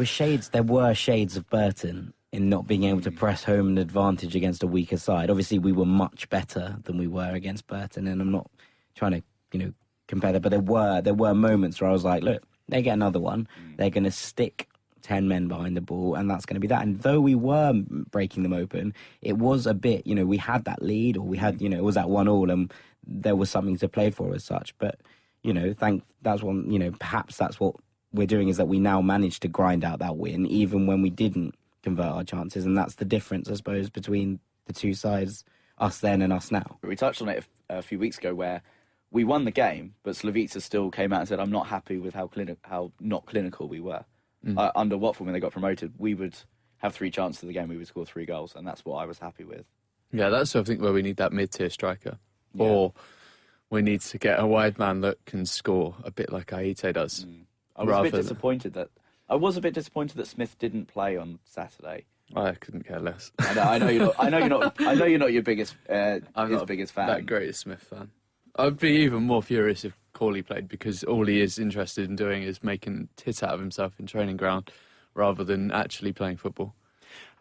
were shades of Burton in not being able to press home an advantage against a weaker side. Obviously, we were much better than we were against Burton, and I'm not trying to, compare that, but there were moments where I was like, look, they get another one, they're going to stick 10 men behind the ball, and that's going to be that. And though we were breaking them open, it was a bit, we had that lead, or we had, it was at 1-1, and there was something to play for as such. But, perhaps that's what we're doing, is that we now managed to grind out that win, even when we didn't convert our chances. And that's the difference, I suppose, between the 2 sides, us then and us now. We touched on it a few weeks ago where we won the game, but Slavica still came out and said, I'm not happy with how not clinical we were. under Watford when they got promoted, we would have 3 chances of the game, we would score 3 goals, and that's what I was happy with. Yeah, that's, I think, where we need that mid-tier striker. Yeah. Or we need to get a wide man that can score a bit like Aite does. I was a bit disappointed that Smith didn't play on Saturday. I couldn't care less. I know you're not your biggest biggest fan. That greatest Smith fan. I'd be even more furious if Corley played, because all he is interested in doing is making tit out of himself in training ground rather than actually playing football.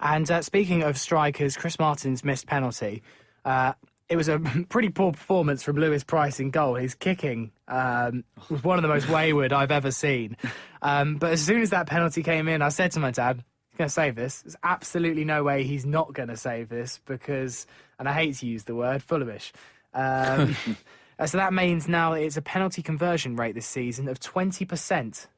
And speaking of strikers, Chris Martin's missed penalty. It was a pretty poor performance from Lewis Price in goal. His kicking was one of the most wayward I've ever seen. But as soon as that penalty came in, I said to my dad, he's going to save this. There's absolutely no way he's not going to save this because, and I hate to use the word, Fulhamish. So that means now it's a penalty conversion rate this season of 20%.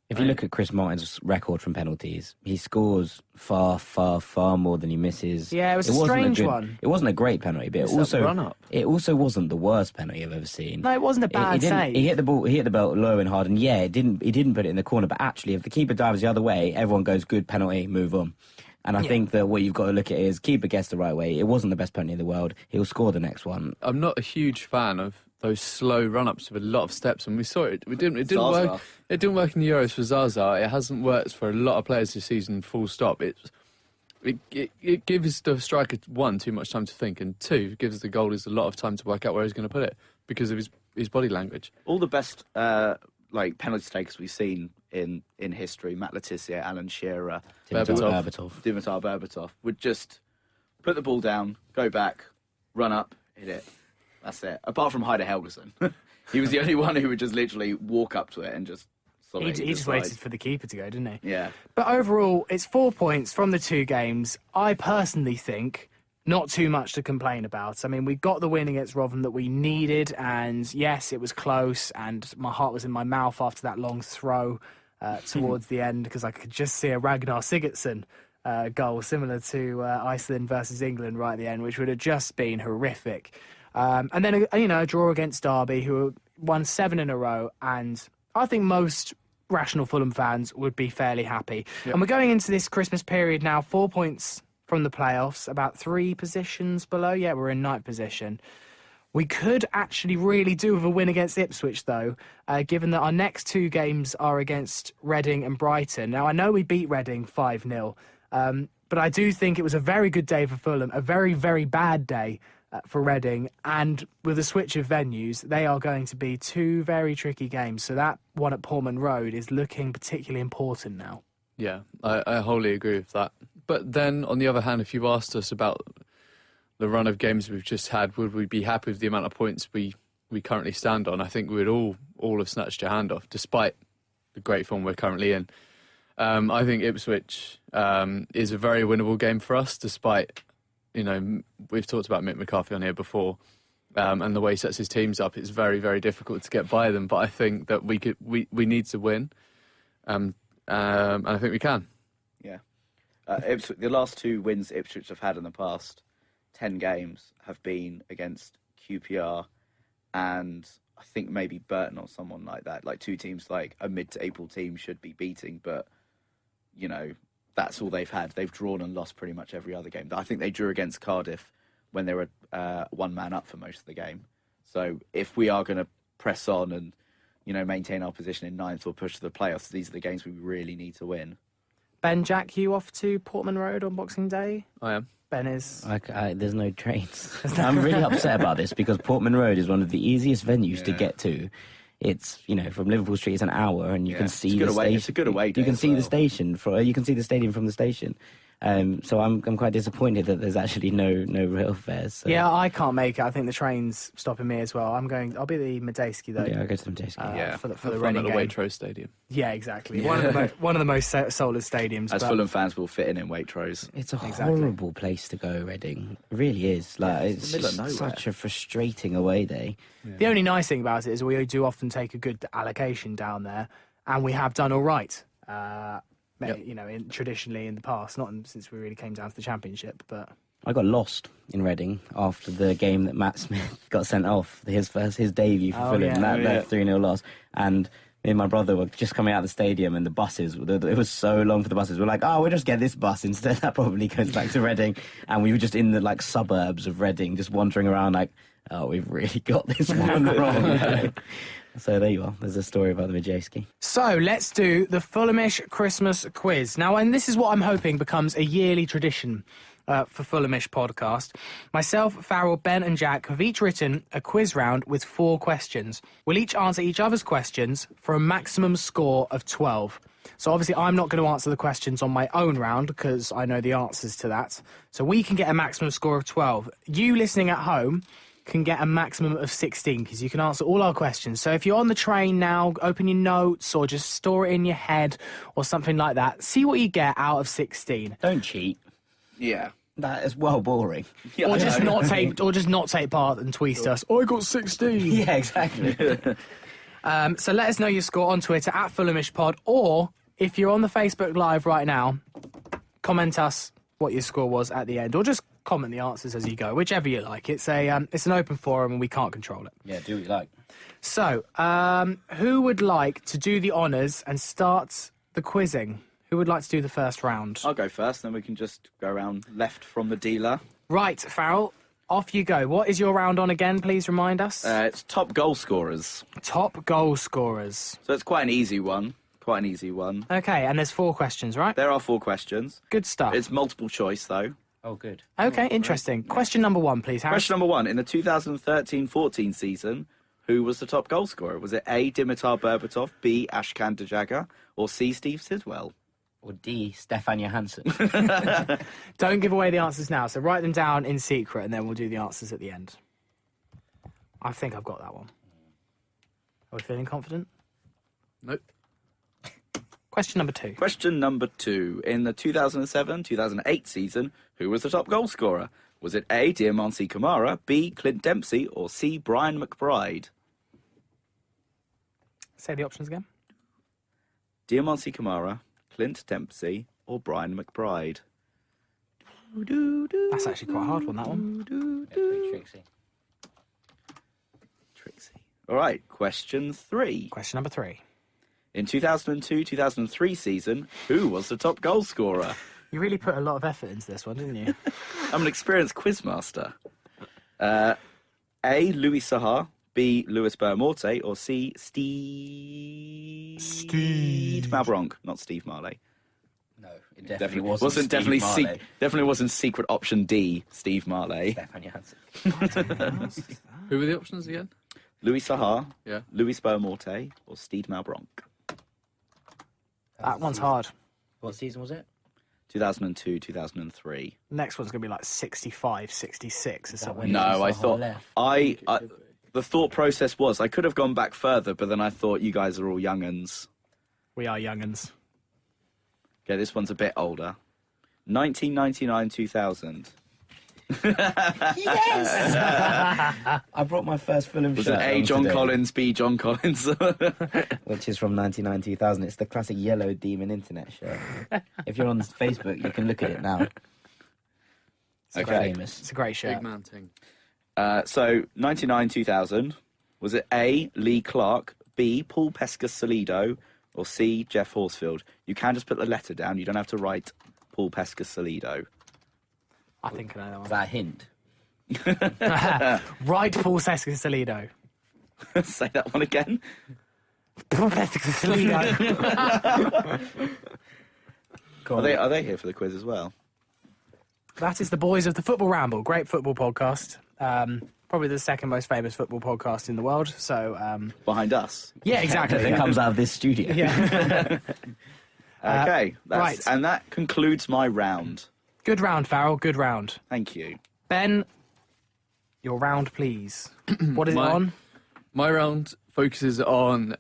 If you look at Chris Martin's record from penalties, he scores far, far, far more than he misses. Yeah, it was a strange one. It wasn't a great penalty, but it also wasn't the worst penalty I've ever seen. No, it wasn't a bad save. He hit the ball low and hard, and yeah, he didn't put it in the corner. But actually, if the keeper dives the other way, everyone goes, good penalty, move on. And I think that what you've got to look at is keeper gets the right way. It wasn't the best penalty in the world. He'll score the next one. I'm not a huge fan of those slow run-ups with a lot of steps, and we saw it. It didn't work. It didn't work in the Euros for Zaza. It hasn't worked for a lot of players this season. Full stop. It gives the striker, 1, too much time to think, and 2, gives the goalies a lot of time to work out where he's going to put it because of his body language. All the best penalty takers we've seen in history, Matt Letizia, Alan Shearer, Dimitar Berbatov, would just put the ball down, go back, run up, hit it. That's it. Apart from Heider Helgeson. He was the only one who would just literally walk up to it and just He just waited for the keeper to go, didn't he? Yeah. But overall, it's 4 points from the 2 games. I personally think not too much to complain about. I mean, we got the win against Rotherham that we needed, and yes, it was close, and my heart was in my mouth after that long throw towards the end, because I could just see a Ragnar Sigurdsson goal similar to Iceland versus England right at the end, which would have just been horrific. And then, a draw against Derby, who won 7 in a row, and I think most rational Fulham fans would be fairly happy. Yep. And we're going into this Christmas period now, 4 points from the playoffs, about 3 positions below. Yeah, we're in 9th position. We could actually really do with a win against Ipswich, though, given that our next 2 games are against Reading and Brighton. Now, I know we beat Reading 5-0, but I do think it was a very good day for Fulham, a very, very bad day for Reading, and with a switch of venues, they are going to be 2 very tricky games. So that one at Portman Road is looking particularly important now. Yeah, I wholly agree with that. But then, on the other hand, if you asked us about the run of games we've just had, would we be happy with the amount of points we currently stand on? I think we would all have snatched your hand off, despite the great form we're currently in. I think Ipswich is a very winnable game for us, despite, we've talked about Mick McCarthy on here before, and the way he sets his teams up, it's very, very difficult to get by them. But I think that we need to win, and I think we can. Yeah. Ipswich, the last 2 wins Ipswich have had in the past 10 games have been against QPR and I think maybe Burton or someone like that. Like 2 teams like a mid to April team should be beating, but, that's all they've had. They've drawn and lost pretty much every other game. I think they drew against Cardiff when they were 1 man up for most of the game. So if we are going to press on and, maintain our position in 9th or push to the playoffs, these are the games we really need to win. Ben, Jack, you off to Portman Road on Boxing Day? I am. Ben is... there's no trains. I'm really upset about this because Portman Road is one of the easiest venues to get to. It's, from Liverpool Street, it's an hour, and you can see the station. It's a good away day. You can see the station. You can see the stadium from the station. So I'm quite disappointed that there's actually no rail fares. So. Yeah, I can't make it. I think the train's stopping me as well. I'll be at the Medeski though. Yeah, I'll go to the Medeski. For the Reading game. Waitrose Stadium. Yeah, exactly. Yeah. One of the most soulless stadiums. As Fulham fans will fit in Waitrose. It's a horrible place to go, Reading. It really is. It's just such a frustrating away day. Yeah. The only nice thing about it is we do often take a good allocation down there, and we have done all right. Traditionally in the past, not since we really came down to the Championship, but... I got lost in Reading after the game that Matt Smith got sent off, his debut for Fulham, that 3-0 loss. And me and my brother were just coming out of the stadium, and the buses, it was so long for the buses. We're like, oh, we'll just get this bus instead. That probably goes back to Reading. And we were just in the like suburbs of Reading, just wandering around like, oh, we've really got this one wrong. So there you are. There's a story about the Majewski. So let's do the Fulhamish Christmas quiz. Now, and this is what I'm hoping becomes a yearly tradition for Fulhamish podcast. Myself, Farrell, Ben and Jack have each written a quiz round with 4 questions. We'll each answer each other's questions for a maximum score of 12. So obviously I'm not going to answer the questions on my own round because I know the answers to that. So we can get a maximum score of 12. You listening at home can get a maximum of 16 because you can answer all our questions. So if you're on the train now, open your notes or just store it in your head or something like that. See what you get out of 16. Don't cheat. Yeah. That is well boring. Yeah, Or just not take part and tweet us. I got 16. Yeah, exactly. So let us know your score on Twitter at FulhamishPod, or if you're on the Facebook Live right now, comment us what your score was at the end, or just comment the answers as you go, whichever you like. It's an open forum and we can't control it. Yeah, do what you like. So, who would like to do the honours and start the quizzing? Who would like to do the first round? I'll go first, then we can just go around left from the dealer. Right, Farrell, off you go. What is your round on again? Please remind us. It's top goal scorers. Top goal scorers. So it's quite an easy one. Okay, and there's 4 questions, right? There are 4 questions. Good stuff. It's multiple choice, though. Oh, good. Okay, interesting. Question number 1, please, Harry. Question number 1. In the 2013-14 season, who was the top goal scorer? Was it A, Dimitar Berbatov, B, Ashkan Dejagger, or C, Steve Sidwell? Or D, Stefan Johansson. Don't give away the answers now, so write them down in secret and then we'll do the answers at the end. I think I've got that one. Are we feeling confident? Nope. Question number 2. Question number 2. In the 2007-2008 season, who was the top goal scorer? Was it A, Diamanti Kamara, B, Clint Dempsey, or C, Brian McBride? Say the options again. Diamanti Kamara, Clint Dempsey, or Brian McBride? That's actually quite a hard one, that one. Pretty tricksy. Trixie. All right, question 3. Question number 3. In 2002-2003 season, who was the top goal scorer? You really put a lot of effort into this one, didn't you? I'm an experienced quizmaster. A, Louis Saha, B, Louis Bermorte, or C, Steve Malbronk, not Steve Marley. No, it definitely wasn't Steve definitely Marley. definitely wasn't secret option D, Steve Marley. Stefan Johansson. Who were the options again? Louis Saha, Yeah. Louis Bermorte, or Steve Malbronk. That one's hard. What season was it? 2002-2003. Next one's going to be like 65, 66 or something. when No, Louis I Saha thought left? the thought process was I could have gone back further, but then I thought you guys are all young'uns. We are young'uns. Okay, this one's a bit older. 1999-2000. Yes! I brought my first Fulham Was shirt it A, on John today, Collins, B, John Collins? which is from 99-2000. It's the classic yellow demon internet shirt. If you're on Facebook, you can look at it now. It's Okay. famous. It's a great shirt. Big man thing. So, 99-2000. Was it A, Lee Clark, B, Paul Pesca-Solido, or C, Jeff Horsfield? You can just put the letter down. You don't have to write Paul Pesca-Solido. I think I know Is that that a hint? one. Right, Paul Sesca-Solido. Say that one again. Paul Sesca-Solido. Are they here for the quiz as well? That is the boys of the Football Ramble. Great football podcast. Probably the second most famous football podcast in the world. So, Behind us. yeah, exactly. It comes out of this studio. Yeah. Okay. right. And that concludes my round. Good round, Farrell. Good round. Thank you. Ben, your round, please. What is it My- on? My round focuses on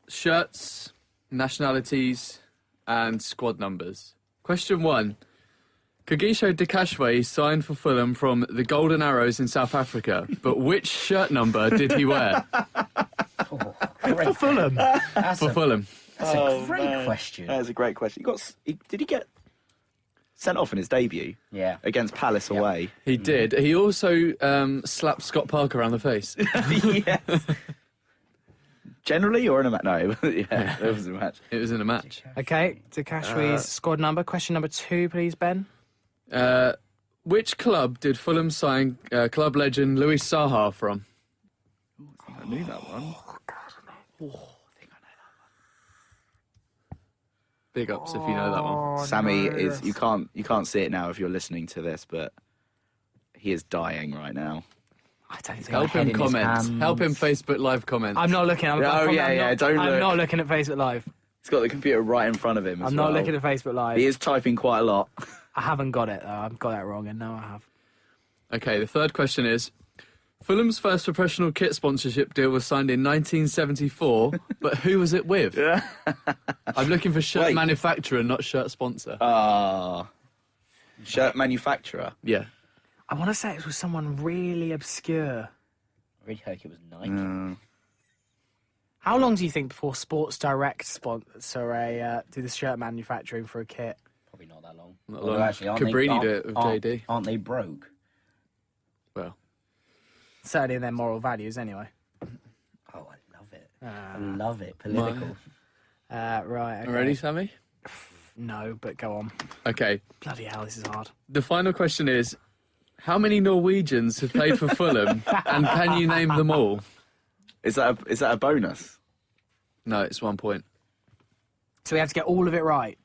shirts, nationalities, and squad numbers. Question 1. Kagiso Dekashwe signed for Fulham from the Golden Arrows in South Africa, but which shirt number did he wear For Fulham. for Fulham? That's a great question. That is a great question. Did he get sent off in his debut Yeah. against Palace away? He did. He also slapped Scott Parker around the face. Yes. Generally, or in a match? No, yeah, it was a match. It was in a match. Okay, Takashi's squad number. Question number 2, please, Ben. Which club did Fulham sign club legend Louis Saha from? I knew that one. Big ups if you know that one. Sammy is. You can't see it now if you're listening to this, but he is dying right now. I don't think Help him comment. Help him Facebook Live comment. I'm not looking. Don't I'm look. not looking at Facebook Live. He's got the computer right in front of him. I'm not looking at Facebook Live. He is typing quite a lot. I haven't got it though. I've got that wrong, and now I have. Okay, the third question is: Fulham's first professional kit sponsorship deal was signed in 1974, but who was it with? I'm looking for shirt manufacturer, not shirt sponsor. Shirt manufacturer. Yeah. I want to say it was someone really obscure. I really hope it was Nike. How long do you think before Sports Direct sponsor do the shirt manufacturing for a kit? Probably not that long. Not Although long. actually, Cabrini did it with JD. Aren't they broke? Well, Certainly in their moral values, anyway. Oh, I love it. I love it. Political. Right. Okay. ready, Sammy? No, but go on. Okay. Bloody hell, this is hard. The final question is: how many Norwegians have played for Fulham, and can you name them all? Is that a bonus? No, it's 1 point. So we have to get all of it right.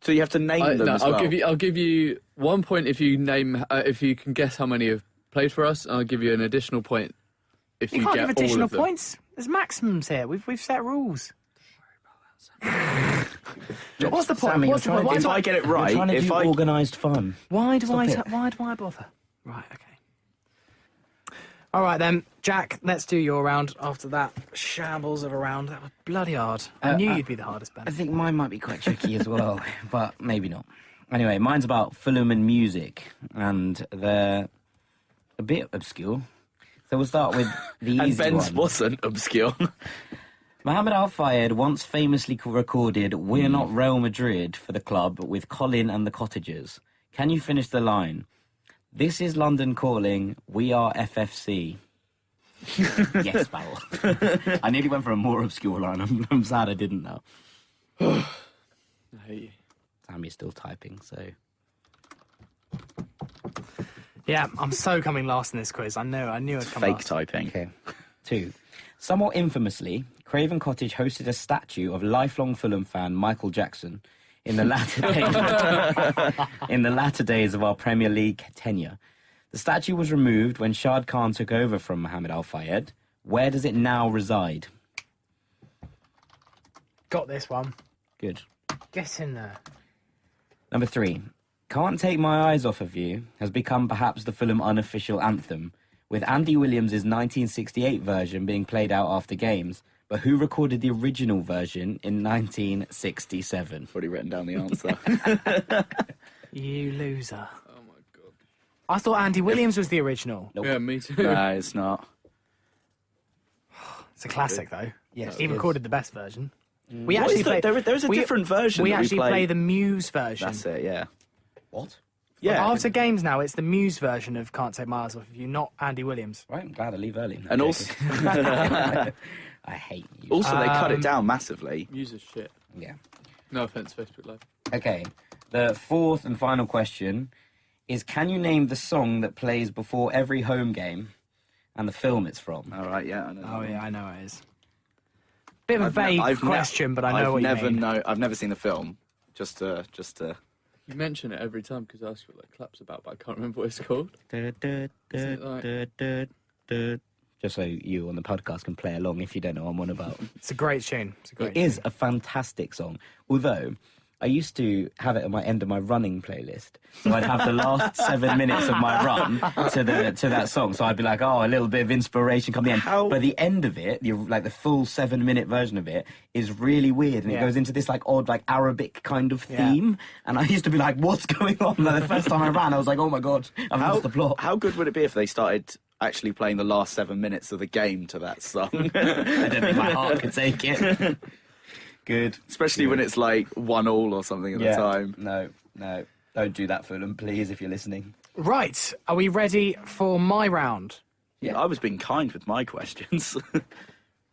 So you have to name them as well. I'll give you 1 point if you name if you can guess how many have played for us, and I'll give you an additional point if you, can't get give additional all of them. points. There's maximums here. We've set rules. What's the point? Sammy, What's the you're point? trying If I get it You're right, trying to if do I organised fun. Why do I Stop it. why bother? Right, okay. All right then, Jack, let's do your round after that shambles of a round. That was bloody hard. I knew you'd be the hardest, Ben. I think mine might be quite tricky as well, but maybe not. Anyway, mine's about Fulham and music, and they're a bit obscure. So we'll start with the and easy Ben's one. wasn't obscure. Mohamed Al-Fayed once famously recorded "We're Not Real Madrid" for the club with Colin and the Cottagers. Can you finish the line? This is London calling, we are FFC. Yes, Farrell. I nearly went for a more obscure line. I'm sad I didn't now. I hate you. Sammy's still typing, so... Yeah, I'm so coming last in this quiz. I knew I'd come Fake last. typing. Okay. 2. Somewhat infamously, Craven Cottage hosted a statue of lifelong Fulham fan Michael Jackson in the latter days of our Premier League tenure. The statue was removed when Shad Khan took over from Mohamed Al-Fayed. Where does it now reside? Got this one. Good. Get in there. Number 3. Can't Take My Eyes Off of You has become perhaps the Fulham unofficial anthem, with Andy Williams' 1968 version being played out after games. But who recorded the original version in 1967? Already written down the answer. You loser. Oh my god. I thought Andy Williams was the original. Nope. Yeah, me too. No, it's not. It's a classic, though. Yes, He it is. recorded the best version. We What actually is that? play. There is a different version We that actually we play the Muse version. That's it, yeah. What? Yeah. After games now, it's the Muse version of Can't Take My Eyes Off of You, not Andy Williams. Right, I'm glad I leave early. And Okay. also, I hate you. also they cut it down massively. Use shit. Yeah. No offense, Facebook Live. Okay, the fourth and final question is: can you name the song that plays before every home game and the film it's from? All right, yeah, I know. Oh, yeah, I know it is. Bit of a vague question, but I know what you mean. I've never seen the film. Just to. You mention it every time because I ask what that clap's about, but I can't remember what it's called. Just so you on the podcast can play along if you don't know what I'm on about. It's a great tune. It is a fantastic song. Although, I used to have it at my end of my running playlist. So I'd have the last 7 minutes of my run to that song. So I'd be like, oh, a little bit of inspiration come the end. But the end of it, the full 7-minute version of it, is really weird. And it goes into this odd Arabic kind of theme. And I used to be like, what's going on? The first time I ran, I was like, oh my God, I've lost the plot. How good would it be if they started actually playing the last 7 minutes of the game to that song? I don't think my heart could take it. Good. Especially when it's 1-1 or something at the time. No. Don't do that, Fulham, please, if you're listening. Right, are we ready for my round? Yeah, I was being kind with my questions.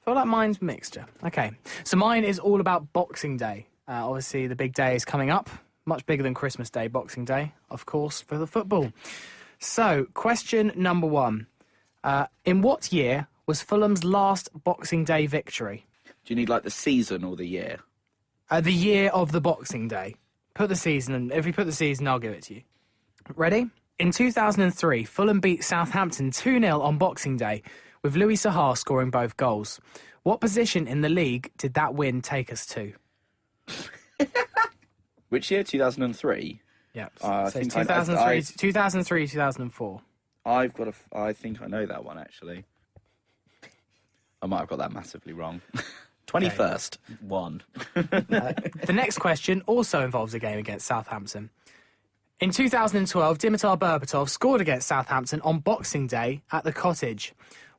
feel like mine's mixture. Okay, so mine is all about Boxing Day. Obviously, the big day is coming up. Much bigger than Christmas Day, Boxing Day, of course, for the football. So, question number 1. In what year was Fulham's last Boxing Day victory? Do you need like the season or the year? The year of the Boxing Day. Put the season, and if you put the season, I'll give it to you. Ready? In 2003, Fulham beat Southampton 2-0 on Boxing Day, with Louis Saha scoring both goals. What position in the league did that win take us to? Which year? 2003. Yep. I So think 2003, 2004. I think I know that one actually. I might have got that massively wrong. 21st. 1. The next question also involves a game against Southampton. In 2012, Dimitar Berbatov scored against Southampton on Boxing Day at the Cottage.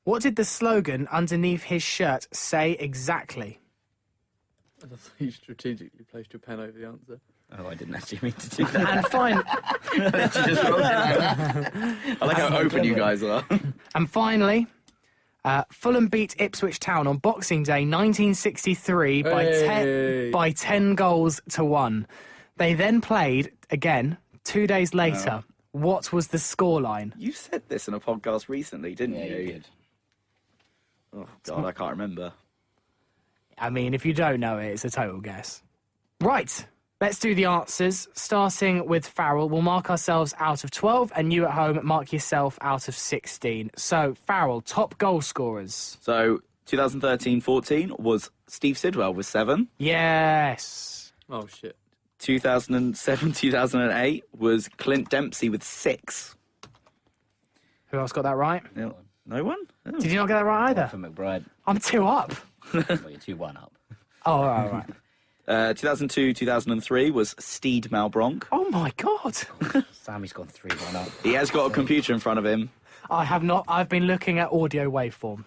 What did the slogan underneath his shirt say exactly? I thought you strategically placed your pen over the answer. Oh, I didn't actually mean to do that. And finally, I like how open you guys are. and finally, Fulham beat Ipswich Town on Boxing Day 1963 by 10 goals to 1. They then played again 2 days later. What was the scoreline? You said this in a podcast recently, didn't Yeah, you? you did. Oh God, I can't remember. I mean, if you don't know it, it's a total guess. Right, let's do the answers. Starting with Farrell, we'll mark ourselves out of 12, and you at home mark yourself out of 16. So, Farrell, top goal scorers. So 2013-14 was Steve Sidwell with 7. Yes. Oh, shit. 2007-2008 was Clint Dempsey with 6. Who else got that right? No one? Oh. Did you not get that right either? For McBride. I'm 2 up. Well, you're 2-1 up. Oh, all right. 2002-2003 was Steed Malbronk. Oh, my God. Sammy's gone 3-1 up. He has got a computer in front of him. I have not. I've been looking at audio waveform.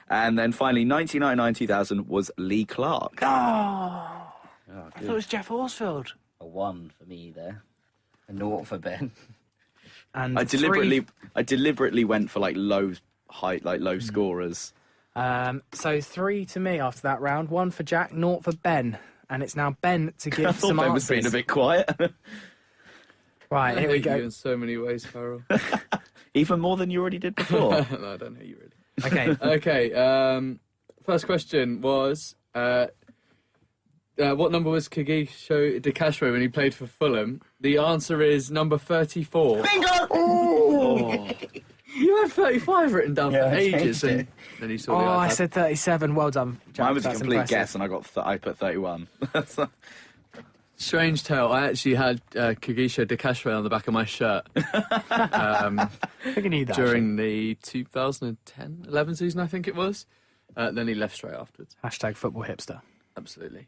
And then finally, 1999-2000 was Lee Clark. Oh, Oh, I thought it good. was Jeff Horsfield. A 1 for me there. A 0 for Ben. And I deliberately went for like low height, like low scorers. So 3 to me after that round. 1 for Jack, 0 for Ben. And it's now Ben to I give thought some Ben was answers. being a bit quiet. Right, I here we hate you go. in so many ways, Farrell. Even more than you already did before. No, I don't hate you really. Okay. Okay, first question was, what number was Kagisho De Castro when he played for Fulham? The answer is number 34. Bingo! Oh. You had 35 written down Yeah, for I ages, changed and it. then you saw Oh, the I iPad. said 37. Well done, Jack. Mine was a That's complete impressive. guess, and I put 31. Strange tale, I actually had Kagisho De Castro on the back of my shirt Look at you, that. during the 2010-11 season, I think it was. Then he left straight afterwards. Hashtag football hipster. Absolutely.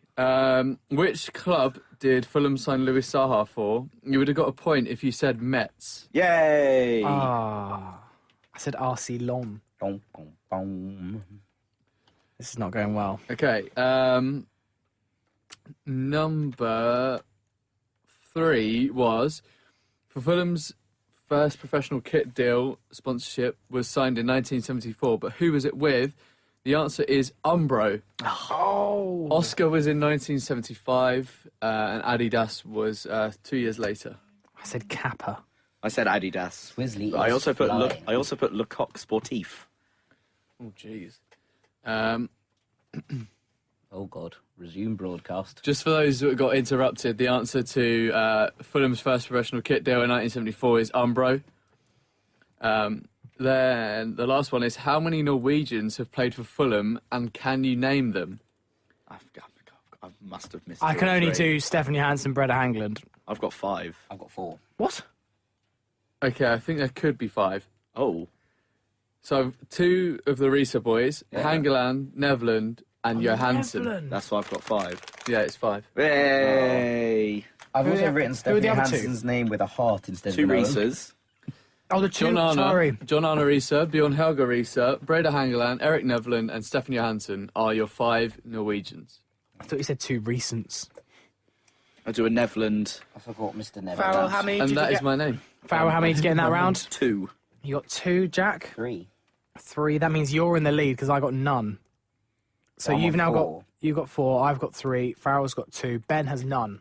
Which club did Fulham sign Louis Saha for? You would have got a point if you said Mets. Yay! Ah, I said RC Lom. Boom, boom, boom. This is not going well. Okay. Number 3 was for Fulham's first professional kit deal sponsorship was signed in 1974, but who was it with? The answer is Umbro. Oh. Oscar was in 1975, and Adidas was 2 years later. I said Kappa. I said Adidas. Swizzly I is also put flying. Le Coq Sportif. Oh, jeez. Oh, God. Resume broadcast. Just for those that got interrupted, the answer to Fulham's first professional kit deal in 1974 is Umbro. Then the last one is, how many Norwegians have played for Fulham, and can you name them? I must have missed. I two can or only three. do Stefan Johansson, Breda Hangland. I've got 5. I've got 4. What? Okay, I think there could be 5. Oh, So 2 of the Risa boys, Yeah. Hangeland, Nevland, and Johansson. Evelyn. that's why I've got 5. Yeah, it's 5. Yay! I've Who are also the- written who are Stephanie the other two? Hansen's name with a heart instead Two of an O. Reeses. Oh, the two. John Arne Sorry. Risa, Bjorn Helga Risa, Breda Hangeland, Eric Nevland, and Stefan Johansson are your 5 Norwegians. I thought you said 2 recents. I do a Nevland. I forgot Mr. Neville. Farrell, how many And did you that is get? my name. Farrell, how many did you get in that round? 2. You got 2, Jack. 3. 3. That means you're in the lead because I got none. So I'm you've on now 4. you've got 4, I've got 3, Farrell's got 2, Ben has none,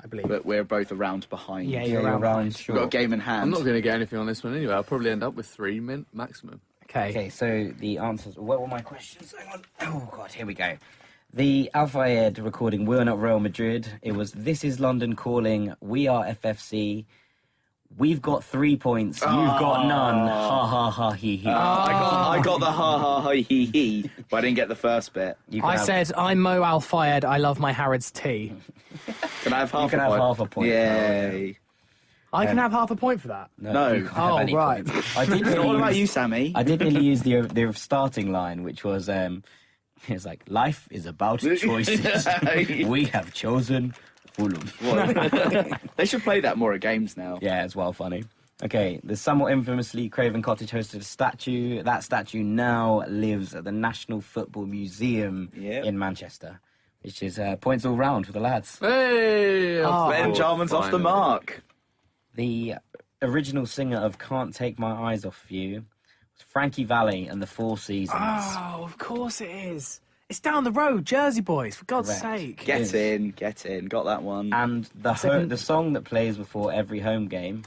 I believe. But we're both a round behind. Yeah, Yeah, you're you're around round behind. We've short. got a game in hand. I'm not going to get anything on this one anyway. I'll probably end up with 3 maximum. Okay, so the answers. What were my questions? Hang on. Oh, God, here we go. The Al Fayed recording, We're Not Real Madrid. It was This Is London Calling, We Are FFC. We've got 3 points. You've got none. Ha ha ha he he. I got the ha ha ha he he, but I didn't get the first bit. You can I have- said, I'm Mo Al Fayed, I love my Harrods tea. Can I have half You can a have point? half a point. Yay. I can have half a point for that. No. you can't have any right. points. I did What nearly about use- you, Sammy? I did nearly use the starting line, which was it's like life is about choices. We have chosen Fulham. They should play that more at games now. Yeah, it's well funny. Okay, the somewhat infamously Craven Cottage hosted a statue. That statue now lives at the National Football Museum Yep. in Manchester, which is points all round for the lads. Hey! Ben Jarman's off the mark. The original singer of Can't Take My Eyes Off You was Frankie Valli and the Four Seasons. Oh, of course it is. It's down the road, Jersey boys, for God's Correct. sake. Get in. Got that one. And the song that plays before every home game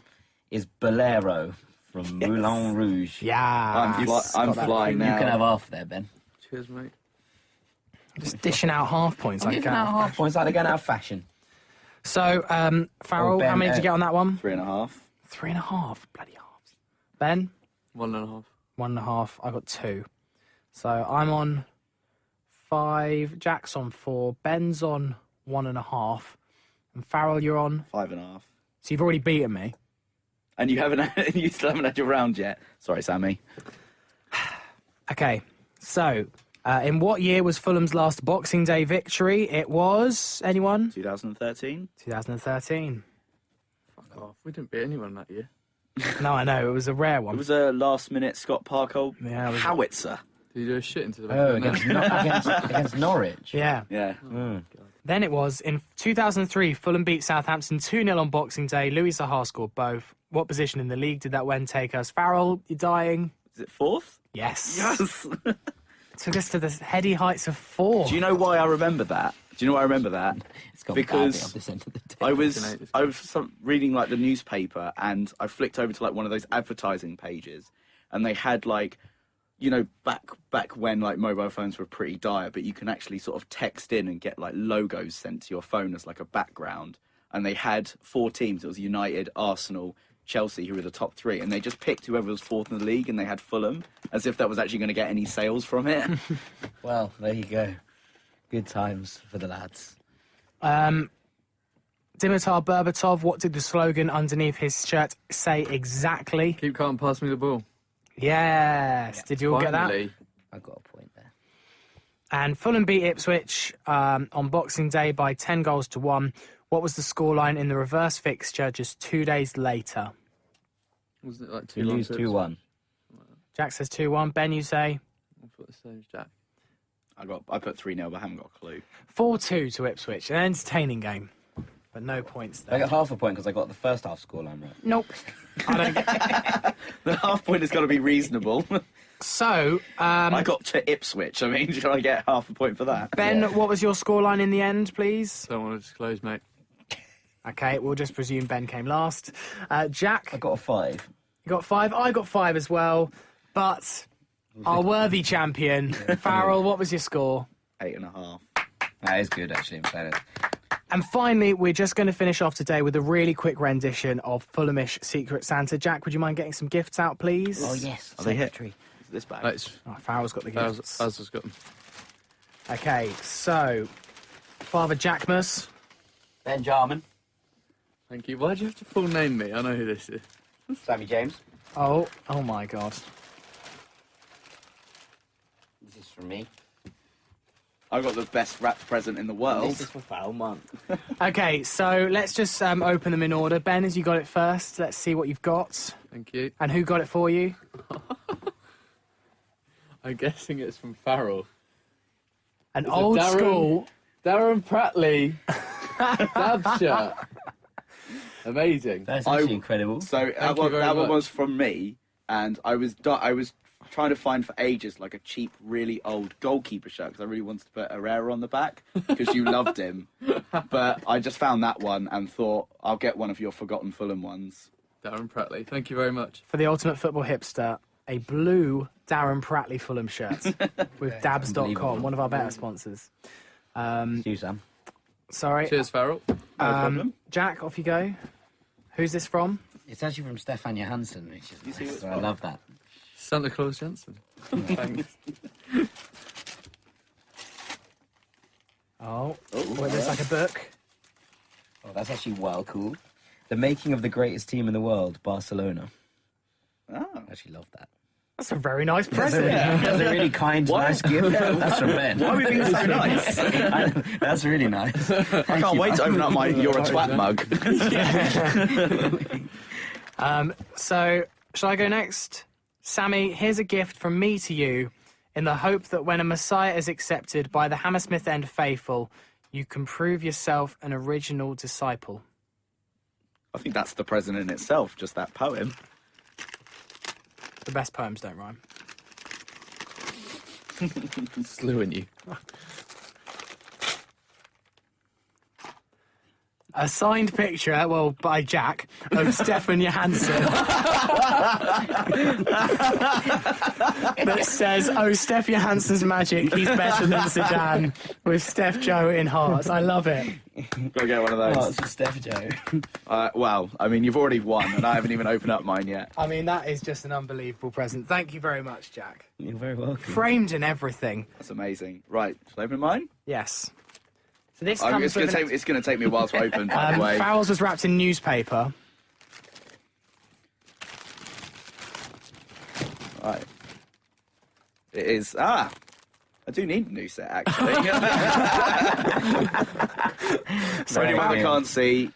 is Bolero from Moulin Rouge. Yeah. I'm flying now. You can have half there, Ben. Cheers, mate. Just dishing out half points like Giving out that. half points like they're going out of fashion. So, Farrell, Ben, how many did you get on that one? 3.5. 3.5. Bloody halves. Ben? 1.5. 1.5. I got 2. So I'm on 5. Jack's on 4. Ben's on 1.5. And Farrell, you're on. 5.5. So you've already beaten me. And you still haven't had your round yet. Sorry, Sammy. Okay. So, in what year was Fulham's last Boxing Day victory? It was anyone? 2013. 2013. Fuck off. We didn't beat anyone that year. No, I know it was a rare It one. was a last-minute Scott Parker Yeah, it was- howitzer. Did you do a shit into the back Oh, of the net? against Norwich. Yeah. Yeah. Then it was in 2003. Fulham beat Southampton 2-0 on Boxing Day. Louis Saha scored both. What position in the league did that win take us? Farrell, you're dying. Is it 4th? Yes. Yes. Took us to the heady heights of 4. Do you know why I remember that? Do you know why I remember that? It's gone Because badly off this end of the day. I was reading like the newspaper and I flicked over to like one of those advertising pages and they had like, you know, back when like mobile phones were pretty dire, but you can actually sort of text in and get like logos sent to your phone as like a background. And they had 4 teams. It was United, Arsenal, Chelsea, who were the top 3, and they just picked whoever was 4th in the league, and they had Fulham, as if that was actually going to get any sales from it. Well, there you go. Good times for the lads. Dimitar Berbatov, what did the slogan underneath his shirt say exactly? Keep calm, pass me the ball. Yes. Did you all get that? Finally. I got a point there. And Fulham beat Ipswich on Boxing Day by 10 goals to 1. What was the scoreline in the reverse fixture just 2 days later? Wasn't it like 2 You lose 2-1. Jack says 2-1. Ben, you say? I'll put the same as Jack. I put 3-0, but I haven't got a clue. 4-2 to Ipswich. An entertaining game, but no points I there. got half a point because I got the first half scoreline right. Nope. I don't get... The half point has got to be reasonable. So, I got to Ipswich. I mean, should I get half a point for that? Ben, what was your scoreline in the end, please? Don't want to disclose, mate. Okay, we'll just presume Ben came last. Jack, I got a 5. you got 5. I got 5 as well. But our worthy champion, Farrell, what was your score? 8.5. That is good, actually. I'm saying it. And finally, we're just going to finish off today with a really quick rendition of Fulhamish Secret Santa. Jack, would you mind getting some gifts out, please? Oh, yes. Are they hit? Secretary. This bag. That's Oh, Farrell's got the gifts. as has got them. Okay, so, Father Jackmas. Ben Jarman. Thank you. Why do you have to full name me? I know who this is. Sammy James. Oh my God. This is from me. I got the best wrapped present in the world. This is for Farrell Monk. Okay, so let's just open them in order. Ben, as you got it first, let's see what you've got. Thank you. And who got it for you? I'm guessing it's from Farrell. An It's a old Darren- school. Darren Pratley. Dab shirt. Amazing. That's actually incredible. So Thank you very that one much. was from me, and I was trying to find for ages like a cheap, really old goalkeeper shirt because I really wanted to put Herrera on the back because you loved him. But I just found that one and thought I'll get one of your forgotten Fulham ones. Darren Pratley, thank you very much. For the ultimate football hipster, a blue Darren Pratley Fulham shirt with dabs.com, one of our better sponsors. You, Sam. Sorry. Cheers, Farrell. No problem. Jack, off you go. Who's this from? It's actually from Stefan Johansson, which is You see nice, what's so I from? love that. Santa Claus Jensen. Thanks. Oh, it looks like a book. Oh, that's actually well cool. The making of the greatest team in the world, Barcelona. Oh. I actually love that. That's a very nice That's present. that's a really kind, nice gift. That's from Ben. Why are we being so nice? That's really nice. I can't wait to open up my "You're a twat" mug. So, shall I go next? Sammy, here's a gift from me to you in the hope that when a Messiah is accepted by the Hammersmith End faithful, you can prove yourself an original disciple. I think that's the present in itself, just that poem. The best poems don't rhyme. Slewing you. A signed picture, well, by Jack, of Stefan Johansson that says, "Oh, Steph Johansson's magic, he's better than Zidane," with Steph Joe in hearts. I love it. Gotta get one of Oh, those. it's for Steph Joe. Well, I mean, you've already won, and I haven't even opened up mine yet. I mean, that is just an unbelievable present. Thank you very much, Jack. You're very welcome. Framed and everything. That's amazing. Right, shall I open mine? Yes. So this It's comes going with to take me a while to open, by the way. Farrell's was wrapped in newspaper. Right. It is. I do need a new set, actually. For anyone that can't see,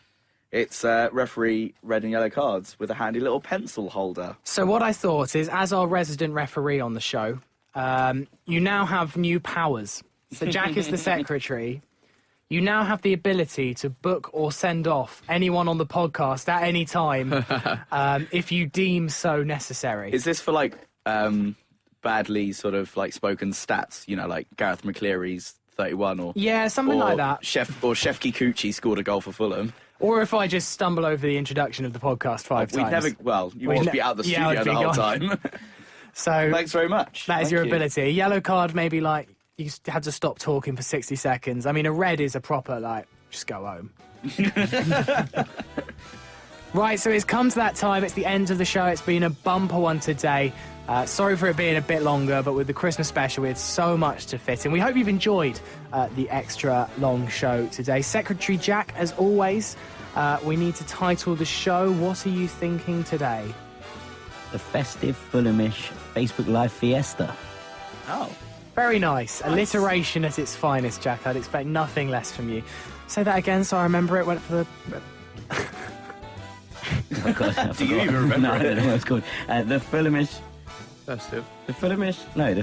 it's referee red and yellow cards with a handy little pencil holder. So what I thought is, as our resident referee on the show, you now have new powers. So Jack is the secretary. You now have the ability to book or send off anyone on the podcast at any time if you deem so necessary. Is this for, like, badly sort of, like, spoken stats? You know, like Gareth McCleary's 31 or... Yeah, something like that. Chef Kikuchi scored a goal for Fulham. Or if I just stumble over the introduction of the podcast five times. You would be out of the studio I'd be the whole gone. time. So Thanks very much. that is Thank your you. ability. A yellow card, maybe like you had to stop talking for 60 seconds. I mean, a red is a proper, like, just go home. Right, so it's come to that time. It's the end of the show. It's been a bumper one today. Sorry for it being a bit longer, but with the Christmas special, we had so much to fit in. We hope you've enjoyed the extra long show today. Secretary Jack, as always, we need to title the show. What are you thinking today? The Festive Fulhamish Facebook Live Fiesta. Oh. Very nice. Alliteration at its finest, Jack. I'd expect nothing less from you. Say that again so I remember it. Went for the... Oh, God, I Do you forgot. even remember No, I it? don't know what it's called. The Fulhamish... Festive. The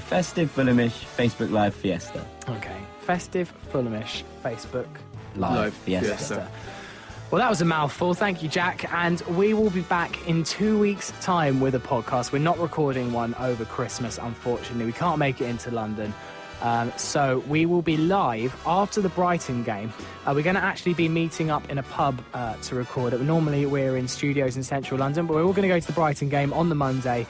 Festive Fulhamish Facebook Live Fiesta. Okay. Festive Fulhamish Facebook Live Fiesta. Fiesta. Well, that was a mouthful. Thank you, Jack. And we will be back in 2 weeks' time with a podcast. We're not recording one over Christmas, unfortunately. We can't make it into London. So we will be live after the Brighton game. We're going to actually be meeting up in a pub to record it. Normally we're in studios in central London, but we're all going to go to the Brighton game on the Monday,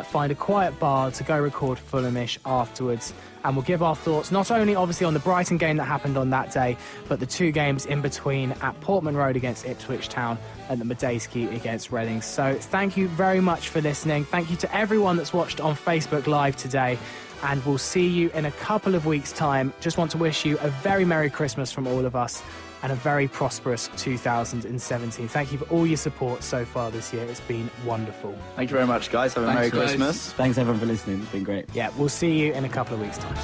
find a quiet bar to go record Fulhamish afterwards. And we'll give our thoughts not only obviously on the Brighton game that happened on that day, but the two games in between at Portman Road against Ipswich Town and the Medeski against Reading. So thank you very much for listening. Thank you to everyone that's watched on Facebook Live today. And we'll see you in a couple of weeks' time. Just want to wish you a very Merry Christmas from all of us and a very prosperous 2017. Thank you for all your support so far this year. It's been wonderful. Thank you very much, guys. Have a Merry Thanks, guys. Christmas. Thanks everyone for listening. It's been great. Yeah, we'll see you in a couple of weeks' time.